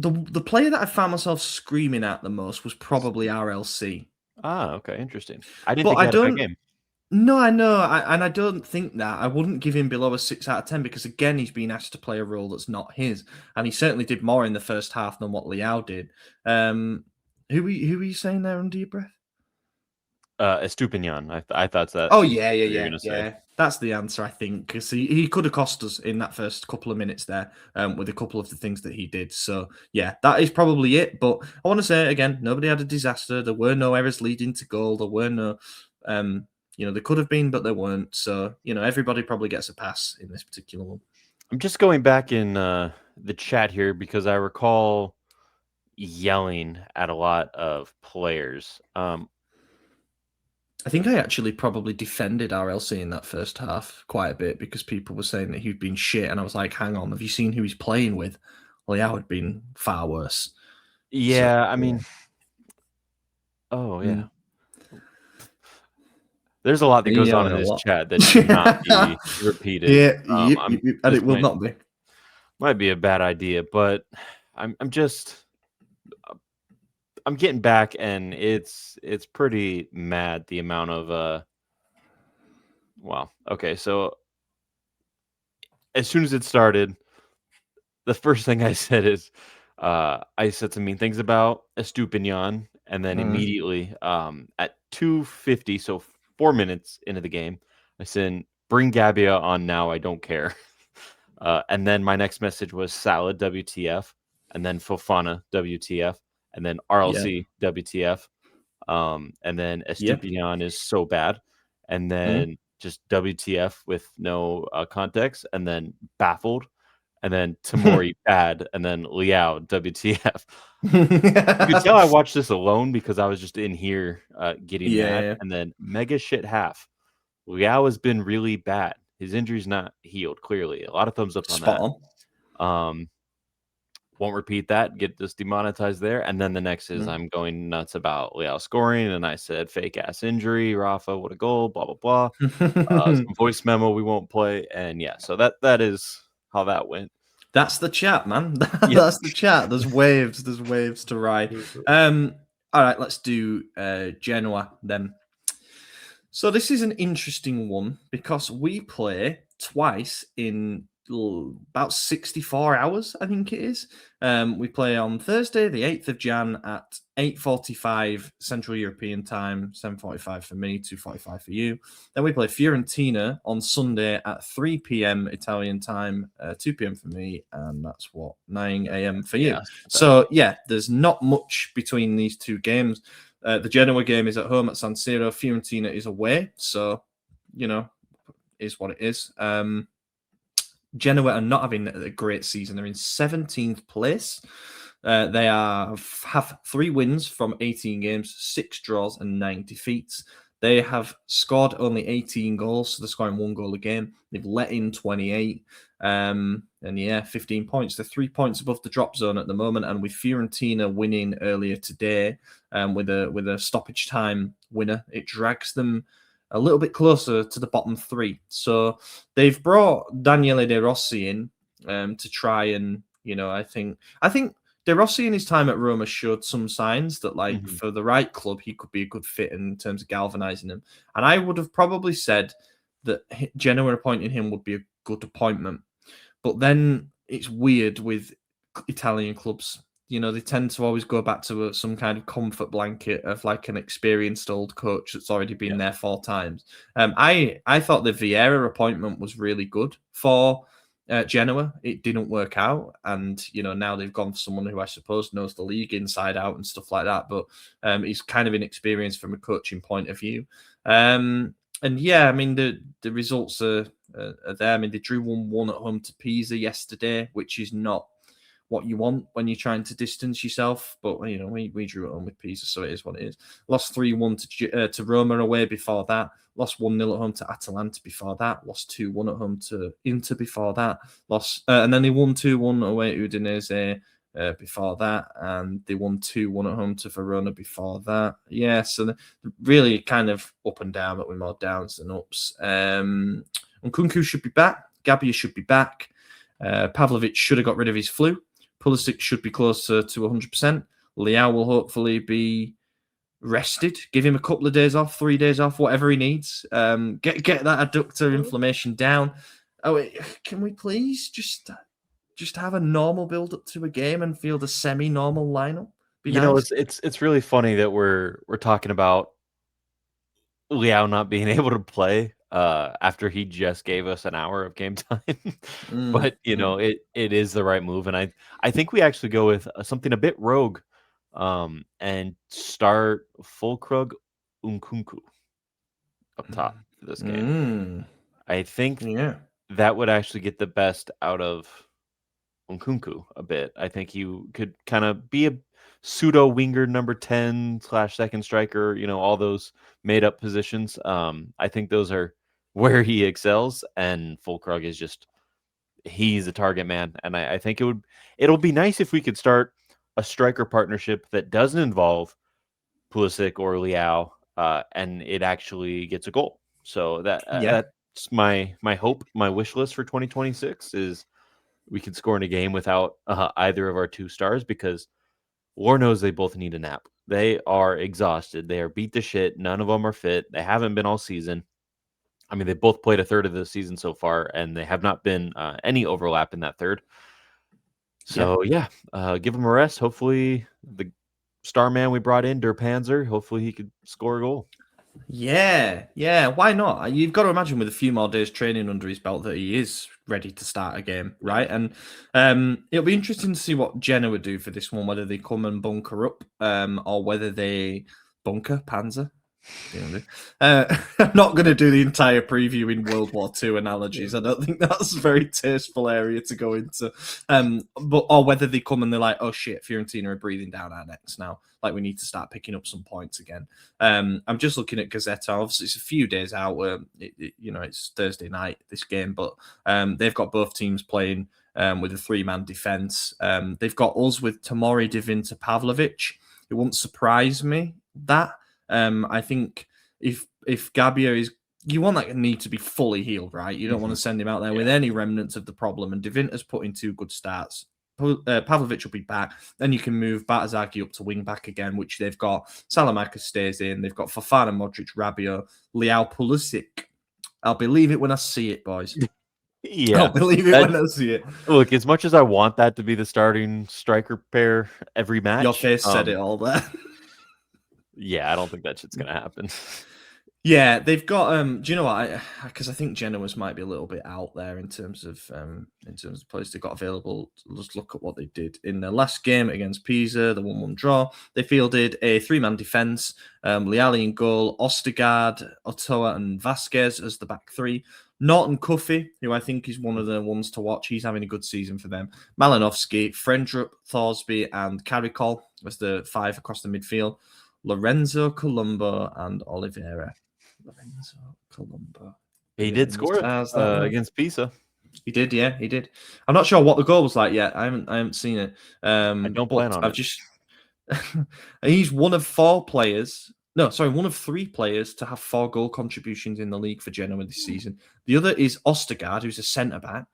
The player that I found myself screaming at the most was probably RLC. Ah, okay, interesting. I didn't But think he I had a bad don't. game. No, I know, and I don't think that. I wouldn't give him below a 6 out of 10 because, again, he's been asked to play a role that's not his, and he certainly did more in the first half than what Leao did. Who were you saying there under your breath? Estupinian. I thought that. Oh, yeah, yeah, What you're yeah, gonna say. yeah. That's the answer, I think, because he could have cost us in that first couple of minutes there with a couple of the things that he did. So, yeah, that is probably it. But I want to say, again, nobody had a disaster. There were no errors leading to goal. There were no, there could have been, but there weren't. So, everybody probably gets a pass in this particular one. I'm just going back in the chat here because I recall yelling at a lot of players. I think I actually probably defended RLC in that first half quite a bit because people were saying that he'd been shit, and I was like, "Hang on, have you seen who he's playing with?" Well, Leao had been far worse. Yeah, So, I mean, oh yeah. Mm. There's a lot that goes on in A this lot. chat that should not be repeated. Yeah, and This it will not be. might be a bad idea, but I'm getting back, and it's pretty mad the amount of wow. Okay, so as soon as it started, the first thing I said is I said some mean things about Estupinian, and then immediately at 2:50, so 4 minutes into the game, I said, "Bring Gabbia on now. I don't care." And then my next message was Salad WTF, and then Fofana WTF, and then RLC WTF, and then Estupinian is so bad, and then just WTF with no context, and then baffled, and then Tamori bad, and then Leao WTF. You could tell I watched this alone because I was just in here getting mad, and then mega shit half. Leao has been really bad. His injury's not healed, clearly. A lot of thumbs up on Spot that. on. Won't repeat that, get this demonetized there. And then the next is I'm going nuts about Leao scoring, and I said fake ass injury, Rafa, what a goal, blah blah blah. Some voice memo we won't play, and yeah, so that is how that went. That's the chat, man. That's the chat. There's waves to ride. All right, let's do Genoa then. So this is an interesting one because we play twice in about 64 hours, I think it is. We play on Thursday, the 8th of Jan at 8:45 Central European time, 7:45 for me, 2:45 for you. Then we play Fiorentina on Sunday at 3 p.m. Italian time, 2 p.m. for me, and that's 9 a.m. for you. So yeah, there's not much between these two games. The Genoa game is at home at San Siro. Fiorentina is away, so is what it is. Genoa are not having a great season. They're in 17th place. They have 3 wins from 18 games, 6 draws, and 9 defeats. They have scored only 18 goals, so they're scoring 1 goal a game. They've let in 28. And 15 points. They're 3 points above the drop zone at the moment. And with Fiorentina winning earlier today, with a stoppage time winner, it drags them a little bit closer to the bottom 3. So they've brought Daniele De Rossi in to try and, I think De Rossi in his time at Roma showed some signs that, for the right club, he could be a good fit in terms of galvanizing him. And I would have probably said that Genoa appointing him would be a good appointment. But then it's weird with Italian clubs. They tend to always go back to some kind of comfort blanket of an experienced old coach that's already been there 4 times. I thought the Vieira appointment was really good for Genoa. It didn't work out, and now they've gone for someone who I suppose knows the league inside out and stuff like that. But he's kind of inexperienced from a coaching point of view. And yeah, I mean the results are there. I mean they drew 1-1 at home to Pisa yesterday, which is not what you want when you're trying to distance yourself. But we drew at home with Pisa, so it is what it is. Lost 3-1 to Roma away before that. Lost 1-0 at home to Atalanta before that. Lost 2-1 at home to Inter before that. And then they won 2-1 away at Udinese before that, and they won 2-1 at home to Verona before that. Yeah, so they're really kind of up and down, but with more downs than ups. Nkunku should be back. Gabbia should be back. Pavlovic should have got rid of his flu, Pulisic should be closer to 100%. Leao will hopefully be rested. Give him a couple of days off, 3 days off, whatever he needs. Get that adductor inflammation down. Oh, can we please just have a normal build up to a game and field a semi-normal lineup? Be nice. It's really funny that we're talking about Leao not being able to play after he just gave us an hour of game time. But it is the right move, and I think we actually go with something a bit rogue, and start Fulkrug Nkunku up top for this game. I think that would actually get the best out of Nkunku a bit. I think you could kind of be a pseudo winger number 10 / second striker, all those made up positions. I think those are where he excels, and Fulkrug is he's a target man. And I think it'll be nice if we could start a striker partnership that doesn't involve Pulisic or Leao, and it actually gets a goal. So that's my hope, my wish list for 2026 is we can score in a game without either of our two stars, because Lord knows they both need a nap. They are exhausted. They are beat to shit. None of them are fit. They haven't been all season. I mean, they both played a third of the season so far, and they have not been any overlap in that third. So, give them a rest. Hopefully, the star man we brought in, Der Panzer, hopefully he could score a goal. Yeah. Why not? You've got to imagine with a few more days training under his belt that he is ready to start a game, right? And it'll be interesting to see what Genoa would do for this one, whether they come and bunker up, or whether they bunker Panzer. I'm not going to do the entire preview in World War II analogies. I don't think that's a very tasteful area to go into. Or whether they come and they're like, oh shit, Fiorentina are breathing down our necks now. Like, we need to start picking up some points again. I'm just looking at Gazzetta. Obviously, it's a few days out. It's Thursday night, this game, but they've got both teams playing with a 3-man defense. They've got us with Tomori, Divinta, Pavlovic. It wouldn't surprise me that. I think if Gabbia is, you want that knee to be fully healed, right? You don't want to send him out there with any remnants of the problem. And Divinta's put in 2 good starts. Pavlovic will be back. Then you can move Batazaki up to wing back again, which they've got. Salamanca stays in. They've got Fofana, Modric, Rabiot, Leao, Pulisic. I'll believe it when I see it, boys. Yeah, I'll believe it when I see it. Look, as much as I want that to be the starting striker pair every match, your face said it all there. Yeah, I don't think that shit's gonna happen. Yeah, they've got. Do you know what? Because I think Genoa's might be a little bit out there in terms of players they got available. Let's look at what they did in their last game against Pisa, the 1-1 draw. They fielded a 3-man defense. Leali in goal, Ostergaard, Otoa, and Vasquez as the back 3. Norton Cuffy, who I think is one of the ones to watch. He's having a good season for them. Malinovsky, Frendrup, Thorsby, and Caricol as the 5 across the midfield. Lorenzo, Colombo, and Oliveira. Lorenzo, Colombo. He did score against Pisa. He did, yeah, he did. I'm not sure what the goal was like yet. I haven't seen it. I don't plan on it. He's one of 4 players. No, sorry, one of 3 players to have 4 goal contributions in the league for Genoa this season. The other is Ostergaard, who's a centre back.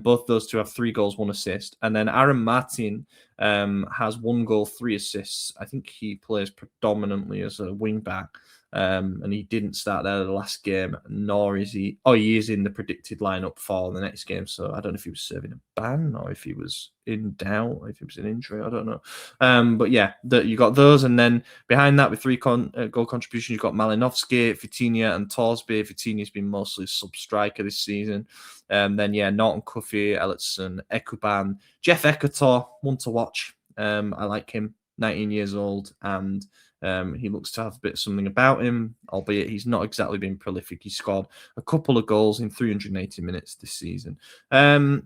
Both those two have 3 goals, 1 assist. And then Aaron Martin has 1 goal, 3 assists. I think he plays predominantly as a wing back. And he didn't start there the last game, nor is he. Oh, he is in the predicted lineup for the next game. So I don't know if he was serving a ban or if he was in doubt, or if he was in injury. I don't know. But yeah, you got those, and then behind that with 3 goal contributions, you've got Malinovsky, Vitinha, and Torsby. Vitinha's been mostly sub striker this season. Then Norton Cuffy, Ellison, Ekuban, Jeff Ekator, one to watch. I like him. 19 years old, and he looks to have a bit of something about him, albeit he's not exactly been prolific. He scored a couple of goals in 380 minutes this season. How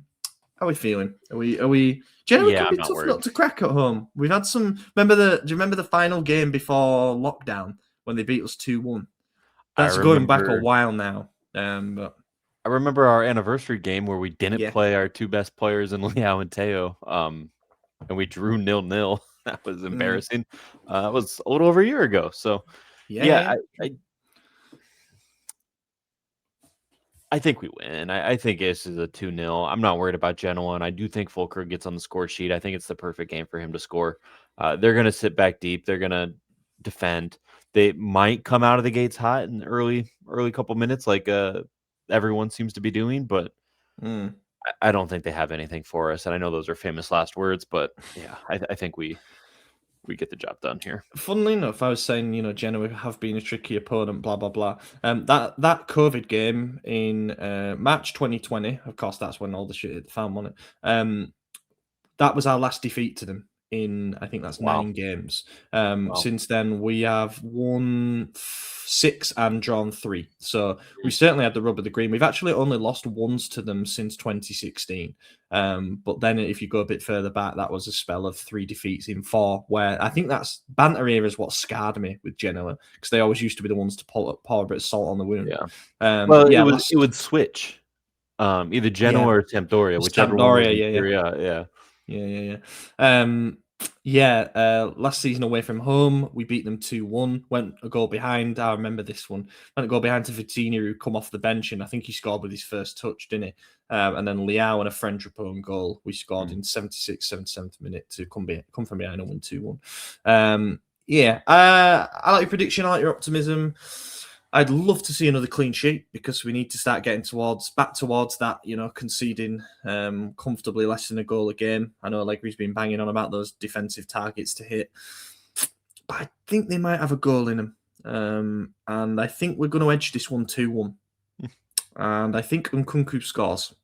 are we feeling? Are we? Generally, it can be tough not to crack at home. We've had some. Do you remember the final game before lockdown when they beat us 2-1? That's going back a while now. But I remember our anniversary game where we didn't play our 2 best players in Leao and Teo, and we drew 0-0. That was embarrassing. It was a little over a year ago. So, I I think we win. I think this is a 2-0. I'm not worried about Genoa, and I do think Fulker gets on the score sheet. I think it's the perfect game for him to score. They're going to sit back deep. They're going to defend. They might come out of the gates hot in the early couple minutes, like everyone seems to be doing, but I don't think they have anything for us. And I know those are famous last words, but yeah, I think we get the job done here. Funnily enough, I was saying, Genoa have been a tricky opponent, blah, blah, blah. That COVID game in March 2020, of course, that's when all the shit hit the fan, wasn't it? That was our last defeat to them in, I think that's 9 games. Since then, we have won 6 and drawn 3. So we certainly had the rub of the green. We've actually only lost once to them since 2016. But then if you go a bit further back, that was a spell of 3 defeats in 4, where I think that's banter era is what scarred me with Genoa, because they always used to be the ones to pour a bit of salt on the wound. Yeah. It would switch. Either Genoa or Sampdoria, whichever one. Last season away from home, we beat them 2-1, went a goal behind. I remember this one. Went a goal behind to Vitinha, who come off the bench, and I think he scored with his first touch, didn't he? And then Leao and a French own goal. We scored in 76th, 77th minute to come from behind and win 2-1. I like your prediction, I like your optimism. I'd love to see another clean sheet, because we need to start getting back towards that, conceding comfortably less than a goal a game. I know Allegri's been banging on about those defensive targets to hit, but I think they might have a goal in them. And I think we're going to edge this one 2-1. And I think Nkunku scores.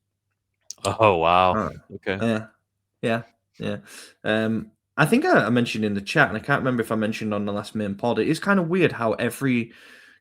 Oh, wow. Okay. Yeah. I think I mentioned in the chat, and I can't remember if I mentioned on the last main pod, it is kind of weird how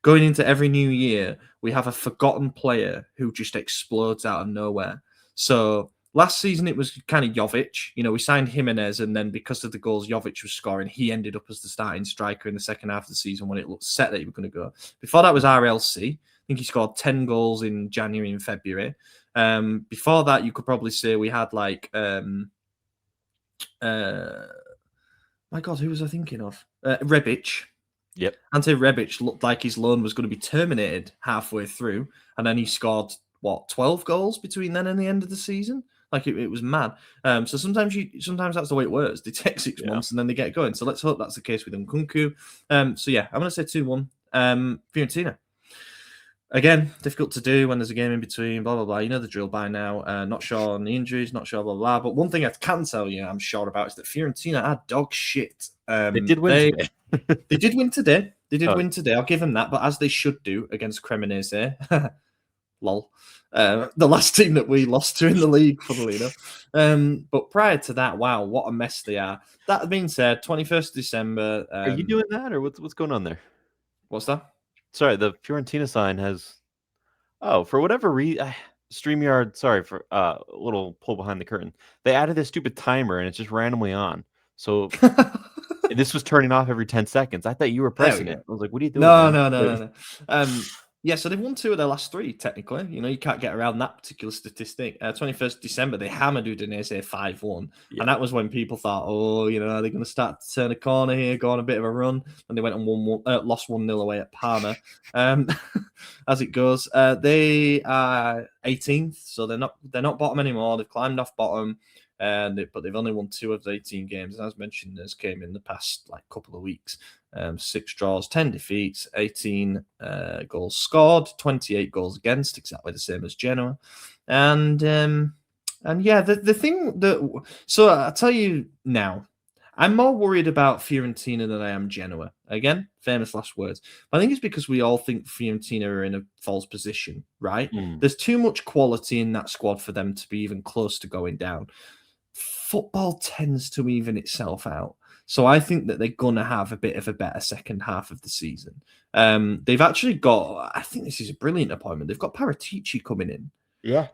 going into every new year, we have a forgotten player who just explodes out of nowhere. So last season, it was kind of Jovic. We signed Jimenez, and then because of the goals Jovic was scoring, he ended up as the starting striker in the second half of the season when it looked set that he was going to go. Before that was RLC. I think he scored 10 goals in January and February. Before that, you could probably say we had like... my God, who was I thinking of? Rebic. Yep. Ante Rebic looked like his loan was going to be terminated halfway through, and then he scored 12 goals between then and the end of the season. Like it was mad. So sometimes that's the way it works. They take 6 months and then they get going. So let's hope that's the case with Nkunku. I'm going to say 2-1. Fiorentina. Again, difficult to do when there's a game in between, blah, blah, blah. You know the drill by now. Not sure on the injuries, not sure, blah, blah. But one thing I can tell you I'm sure about is that Fiorentina are dog shit. They did win today. They did win today. Win today. I'll give them that. But as they should do against Cremonese. Lol. The last team that we lost to in the league, funnily enough. But prior to that, wow, what a mess they are. That being said, 21st December. Are you doing that, or what's going on there? What's that? Sorry, the Fiorentina sign has... Oh, for whatever reason... StreamYard, sorry for a little pull behind the curtain. They added this stupid timer, and it's just randomly on. So this was turning off every 10 seconds. I thought you were pressing it. I was like, what are you doing? No. So they've won 2 of their last 3, technically. You can't get around that particular statistic. 21st December, they hammered Udinese 5-1. Yeah. And that was when people thought, are they going to start to turn a corner here, go on a bit of a run? And they went and lost 1-0 away at Parma. As it goes, they are 18th, so they're not bottom anymore. They've climbed off bottom. But they've only won 2 of the 18 games. And as mentioned, this came in the past couple of weeks. 6 draws, 10 defeats, 18 goals scored, 28 goals against, exactly the same as Genoa. And the thing that... So I'll tell you now, I'm more worried about Fiorentina than I am Genoa. Again, famous last words. But I think it's because we all think Fiorentina are in a false position, right? There's too much quality in that squad for them to be even close to going down. Football tends to even itself out. So I think that they're going to have a bit of a better second half of the season. They've actually got, I think this is a brilliant appointment. They've got Paratici coming in. Yeah.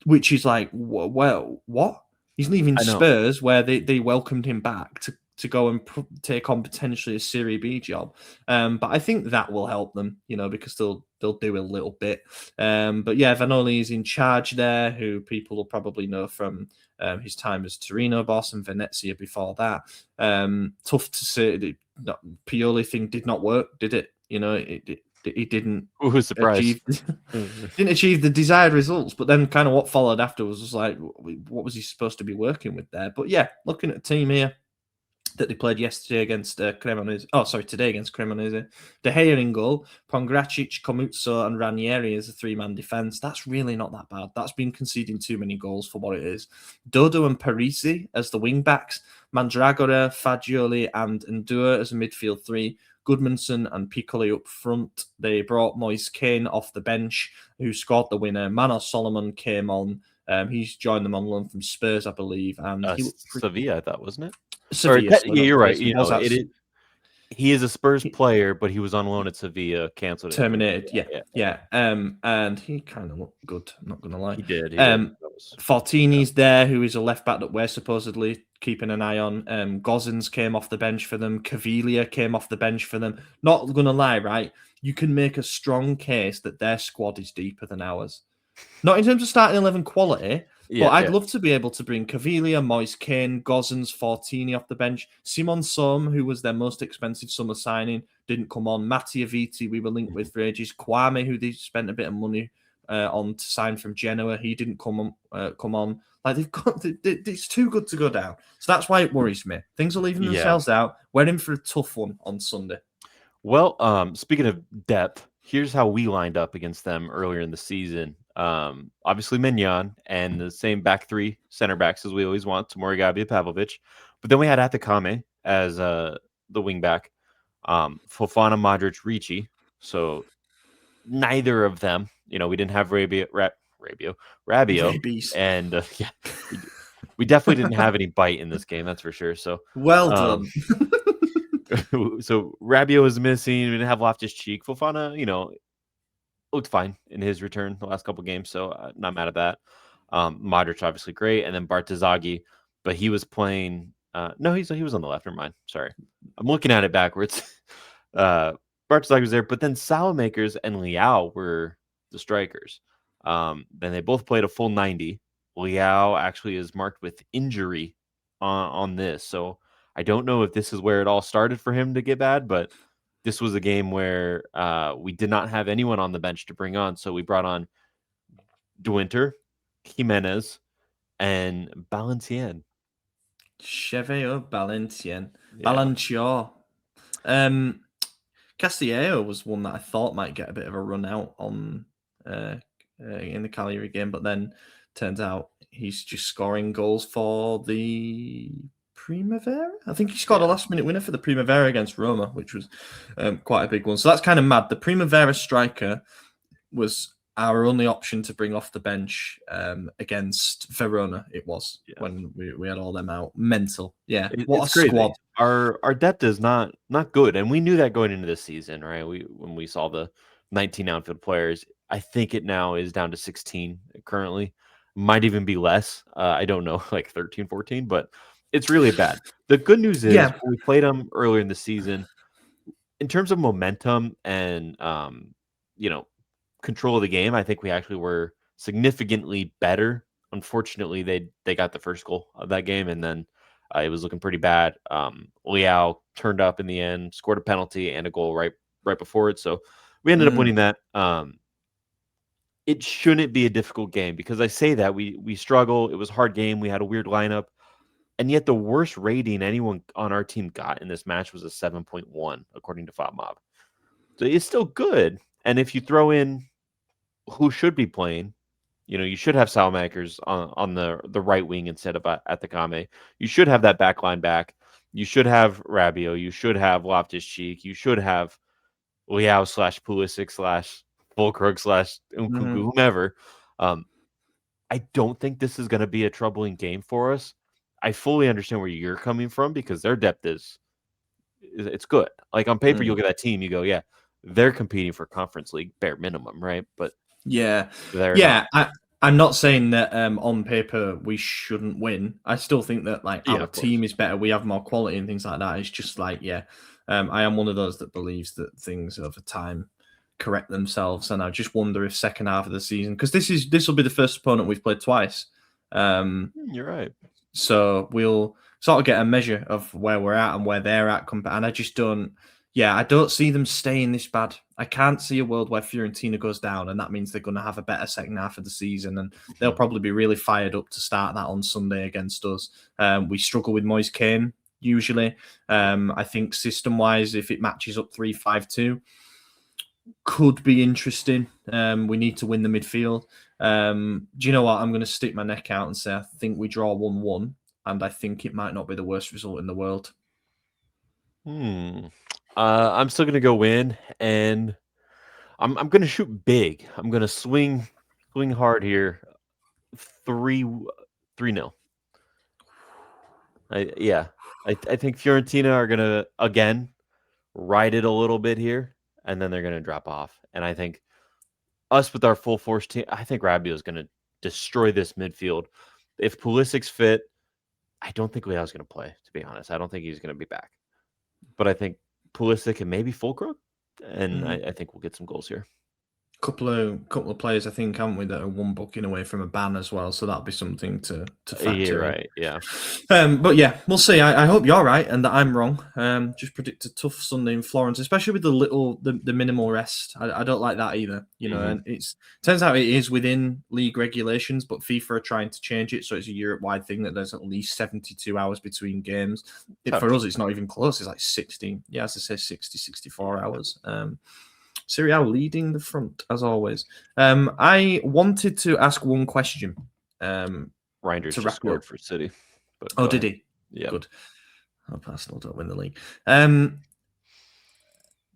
Which is like, well, what? He's leaving Spurs, where they welcomed him back to go and take on potentially a Serie B job. But I think that will help them, because they'll do a little bit. But yeah, Vanoli is in charge there, who people will probably know from his time as Torino boss and Venezia before that. Tough to say, the Pioli thing did not work, did it? he didn't Who's surprised? didn't achieve the desired results. But then kind of what followed afterwards was like, what was he supposed to be working with there? But yeah, looking at the team here that they played yesterday against Cremonese. Oh, sorry, today against Cremonese. De Gea in goal, Pongracic, Comuzzo, and Ranieri as a three-man defence. That's really not that bad. That's been conceding too many goals for what it is. Dodo and Parisi as the wing-backs, Mandragora, Fagioli, and Endure as a midfield three. Goodmanson and Piccoli up front. They brought Moise Kean off the bench, who scored the winner. Manos Solomon came on. He's joined them on loan from Spurs, I believe. And Sevilla, I thought, wasn't it? Sevilla. Yeah, you're right. You know, he is a Spurs player, but he was on loan at Sevilla, cancelled. Terminated. Yeah. And he kind of looked good. I'm not gonna lie. He did. Fortini's there, who is a left back that we're supposedly keeping an eye on. Gozens came off the bench for them. Caviglia came off the bench for them. Not gonna lie, right? You can make a strong case that their squad is deeper than ours. Not in terms of starting 11 quality, but I'd love to be able to bring Caviglia, Moise Kean, Gozens, Fortini off the bench. Simon Som, who was their most expensive summer signing, didn't come on. Mattia Viti, we were linked with for ages. Kwame, who they spent a bit of money on to sign from Genoa, he didn't come on. Like it's too good to go down. So that's why it worries me. Things are leaving themselves out. We're in for a tough one on Sunday. Well, speaking of depth, here's how we lined up against them earlier in the season. Obviously Mignon and the same back three center backs as we always want, Tomori, Gabia, Pavlovic. But then we had Atakame as the wing back, Fofana, Modric, Ricci. So neither of them, you know, we didn't have Rabiot, and we definitely didn't have any bite in this game, that's for sure. So well done. So Rabiot was missing. We didn't have Loftus-Cheek. Fofana, you know, looked fine in his return the last couple games, so not mad at that. Modric obviously great, and then Bartazaghi, but he was playing. No, he was on the left. Never mind. Sorry, I'm looking at it backwards. Bartazaghi was there, but then Salamakers and Leao were the strikers. Then they both played a full 90. Leao actually is marked with injury on this, so I don't know if this is where it all started for him to get bad, but this was a game where we did not have anyone on the bench to bring on. So we brought on De Winter, Jimenez, and Valenciennes. Cheveux Valenciennes. Valenciennes. Castillejo was one that I thought might get a bit of a run out on in the Cagliari game, but then turns out he's just scoring goals for the Primavera. I think he scored a last-minute winner for the Primavera against Roma, which was quite a big one. So that's kind of mad. The Primavera striker was our only option to bring off the bench against Verona. It was when we had all them out. Mental, what a squad! Our depth is not good, and we knew that going into this season, right? When we saw the 19 outfield players, I think it now is down to 16 currently. Might even be less. I don't know, like 13, 14, but it's really bad. The good news is when we played them earlier in the season, in terms of momentum and control of the game, I think we actually were significantly better. Unfortunately, they got the first goal of that game, and then it was looking pretty bad. Leao turned up in the end, scored a penalty and a goal right before it, so we ended up winning that. It shouldn't be a difficult game because I say that we struggle. It was a hard game. We had a weird lineup. And yet the worst rating anyone on our team got in this match was a 7.1, according to FOTMob. So it's still good. And if you throw in who should be playing, you know, you should have Salamakers on the right wing instead of Atakame. You should have that back line back. You should have Rabiot. You should have Loftus-Cheek. You should have Leao / Pulisic / Volkrug / Nkunku, whomever. I don't think this is going to be a troubling game for us. I fully understand where you're coming from because their depth it's good. Like on paper, you look at that team, you go, yeah, they're competing for Conference League bare minimum, right? But I'm not saying that on paper we shouldn't win. I still think that our team is better. We have more quality and things like that. It's just I am one of those that believes that things over time correct themselves, and I just wonder if second half of the season, because this will be the first opponent we've played twice. You're right. So we'll sort of get a measure of where we're at and where they're at. And I just don't, Yeah, I don't see them staying this bad. I can't see a world where Fiorentina goes down, and that means they're going to have a better second half of the season, and they'll probably be really fired up to start that on Sunday against us. We struggle with Moise Kean usually. I think system-wise, if it matches up 3-5-2, could be interesting. We need to win the midfield. Do you know what? I'm going to stick my neck out and say I think we draw 1-1, and I think it might not be the worst result in the world. I'm still gonna go in, and I'm gonna shoot big. I'm gonna swing hard here. 3-0. I think Fiorentina are gonna again ride it a little bit here, and then they're gonna drop off. And I think us with our full force team, I think Rabiot is gonna destroy this midfield. If Pulisic's fit, I don't think Leao's gonna play. To be honest, I don't think he's gonna be back. But I think Pulisic and maybe Fulcrum, and I think we'll get some goals here. Couple of players, I think, haven't we, that are one booking away from a ban as well. So that'll be something to factor in. Right, yeah. But yeah, we'll see. I hope you're right and that I'm wrong. Just predict a tough Sunday in Florence, especially with the minimal rest. I don't like that either. And turns out it is within league regulations, but FIFA are trying to change it so it's a Europe-wide thing that there's at least 72 hours between games. For us, it's not even close. It's like 60. Yeah, as I say, 60, 64 hours. Serie A leading the front, as always. I wanted to ask one question. Reinders just scored for City. But did he? Yeah. Good. I hope Arsenal don't win the league.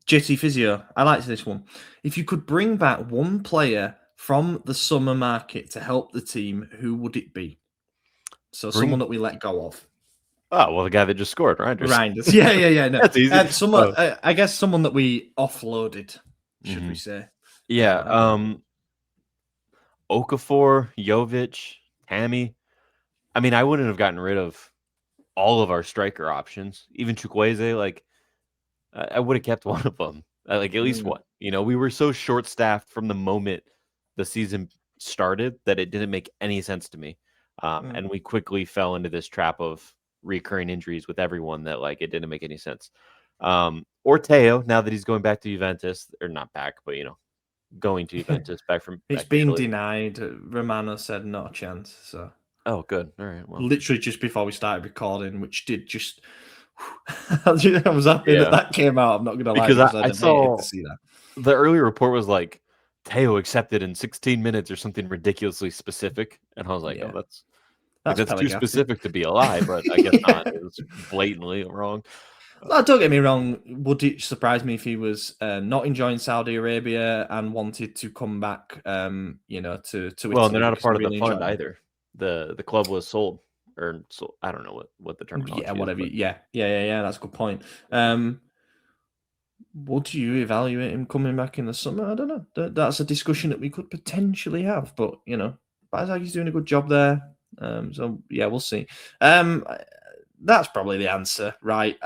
JT Physio, I liked this one. If you could bring back one player from the summer market to help the team, who would it be? So someone that we let go of. Oh, well, the guy that just scored, Reinders. Yeah. No. That's easy. I guess someone that we offloaded, should we say? Yeah. Okafor, Jovic, Tammy. I mean, I wouldn't have gotten rid of all of our striker options, even Chukwueze. Like, I would have kept one of them, like at least one. We were so short-staffed from the moment the season started that it didn't make any sense to me, and we quickly fell into this trap of recurring injuries with everyone that it didn't make any sense. Or Teo, now that he's going back to Juventus, or not back, but going to Juventus It's been denied. Romano said not a chance. So good. All right. Well, literally just before we started recording, which did just I was happy that came out. I'm not gonna lie, because I saw to see that. The early report was like Teo accepted in 16 minutes or something ridiculously specific, and I was like, that's too specific to be a lie, but I guess not. It was blatantly wrong. Don't get me wrong. Would it surprise me if he was not enjoying Saudi Arabia and wanted to come back? To well, they're not a part of the fund either. The club was sold, or I don't know what the terminology. Yeah, whatever. Is, yeah. That's a good point. Would you evaluate him coming back in the summer? I don't know. That's a discussion that we could potentially have, but Bazagi's doing a good job there. So yeah, we'll see. That's probably the answer, right?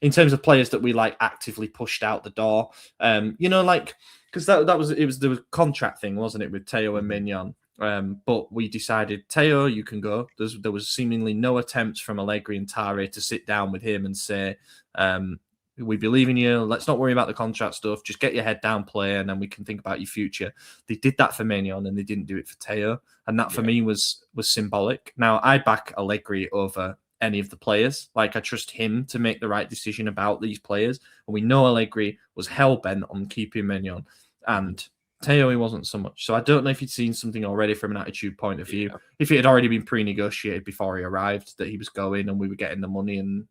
In terms of players that we actively pushed out the door, because that was the contract thing, wasn't it, with Teo and Mignon? But we decided, Teo, you can go. There was seemingly no attempts from Allegri and Tare to sit down with him and say, we believe in you. Let's not worry about the contract stuff. Just get your head down, play, and then we can think about your future. They did that for Mignon, and they didn't do it for Teo. And that for me was symbolic. Now, I back Allegri over any of the players. I trust him to make the right decision about these players. And we know Allegri was hell-bent on keeping Mignon. And Teo, he wasn't so much. So I don't know if he'd seen something already from an attitude point of view. If it had already been pre-negotiated before he arrived, that he was going and we were getting the money and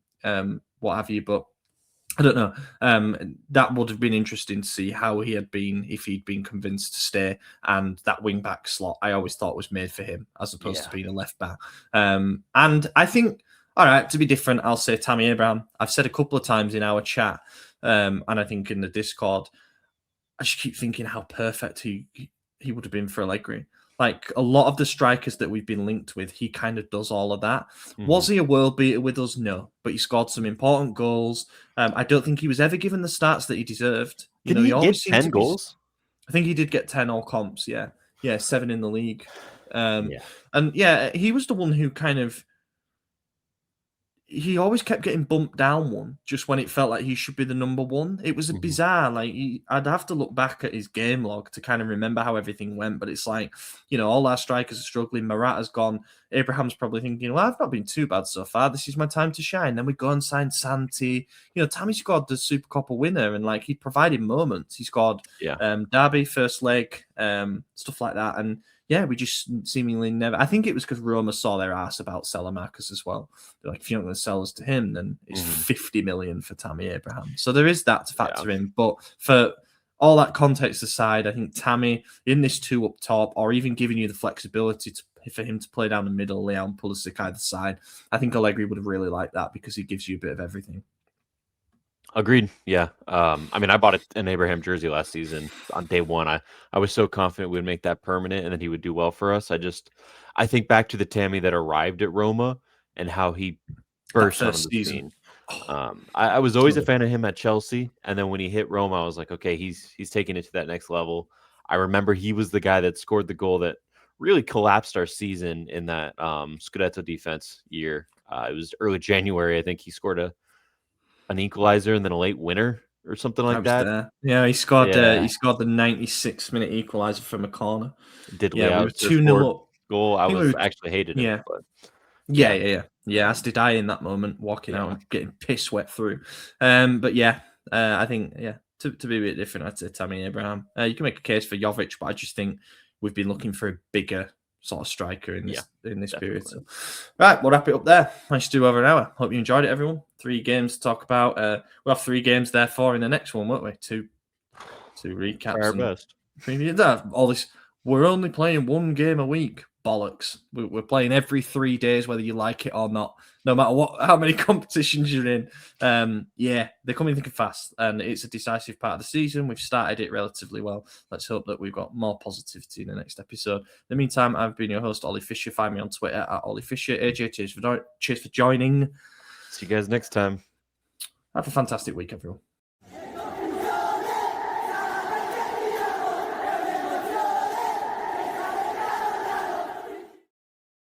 what have you. But I don't know. That would have been interesting to see how he had been if he'd been convinced to stay. And that wing-back slot, I always thought was made for him as opposed to being a left-back. And I think, all right, to be different, I'll say Tammy Abraham. I've said a couple of times in our chat, and I think in the Discord, I just keep thinking how perfect he would have been for Allegri. A lot of the strikers that we've been linked with, he kind of does all of that. Mm-hmm. Was he a world beater with us? No, but he scored some important goals. I don't think he was ever given the stats that he deserved. Did he get 10 goals? I think he did get 10 all comps. Yeah, 7 in the league. And he was the one who kind of he always kept getting bumped down one just when it felt like he should be the number one. It was a bizarre, like I'd have to look back at his game log to kind of remember how everything went. But it's like, all our strikers are struggling. Morata's gone. Abraham's probably thinking, well, I've not been too bad so far. This is my time to shine. Then we go and sign Santi. Tammy scored the Super Coppa winner, and like he provided moments. He scored Derby first leg, stuff like that, and. Yeah, we just seemingly never. I think it was because Roma saw their ass about Salamakis as well. They're like, if you're not going to sell us to him, then it's 50 million for Tammy Abraham. So there is that to factor in. But for all that context aside, I think Tammy in this 2 up top, or even giving you the flexibility for him to play down the middle, Leao and Pulisic either side, I think Allegri would have really liked that because he gives you a bit of everything. Agreed. Yeah. I mean, I bought an Abraham jersey last season on day one. I was so confident we would make that permanent and that he would do well for us. I think back to the Tammy that arrived at Roma and how he burst onto the scene. I was always a fan of him at Chelsea, and then when he hit Roma, I was like, okay, he's taking it to that next level. I remember he was the guy that scored the goal that really collapsed our season in that Scudetto defense year. It was early January. I think he scored an equalizer and then a late winner or something like that. There. Yeah, he scored. He scored the 96-minute equalizer from a corner. Did we were 2-0 up goal? I actually hated it. But yeah. As did I in that moment, walking out and getting piss wet through. But I think to be a bit different, I'd say Tammy Abraham. You can make a case for Jovic, but I just think we've been looking for a bigger sort of striker in this period. So, right, we'll wrap it up there. Nice to do over an hour. Hope you enjoyed it, everyone. 3 games to talk about. We'll have 3 games, therefore, in the next one, won't we? 2 recaps. Our best. All this. We're only playing 1 game a week. Bollocks. We're playing every 3 days, whether you like it or not. No matter how many competitions you're in. They're coming thick and fast, and it's a decisive part of the season. We've started it relatively well. Let's hope that we've got more positivity in the next episode. In the meantime, I've been your host, Ollie Fisher. Find me on Twitter at Ollie Fisher. AJ, cheers for joining. See you guys next time. Have a fantastic week, everyone.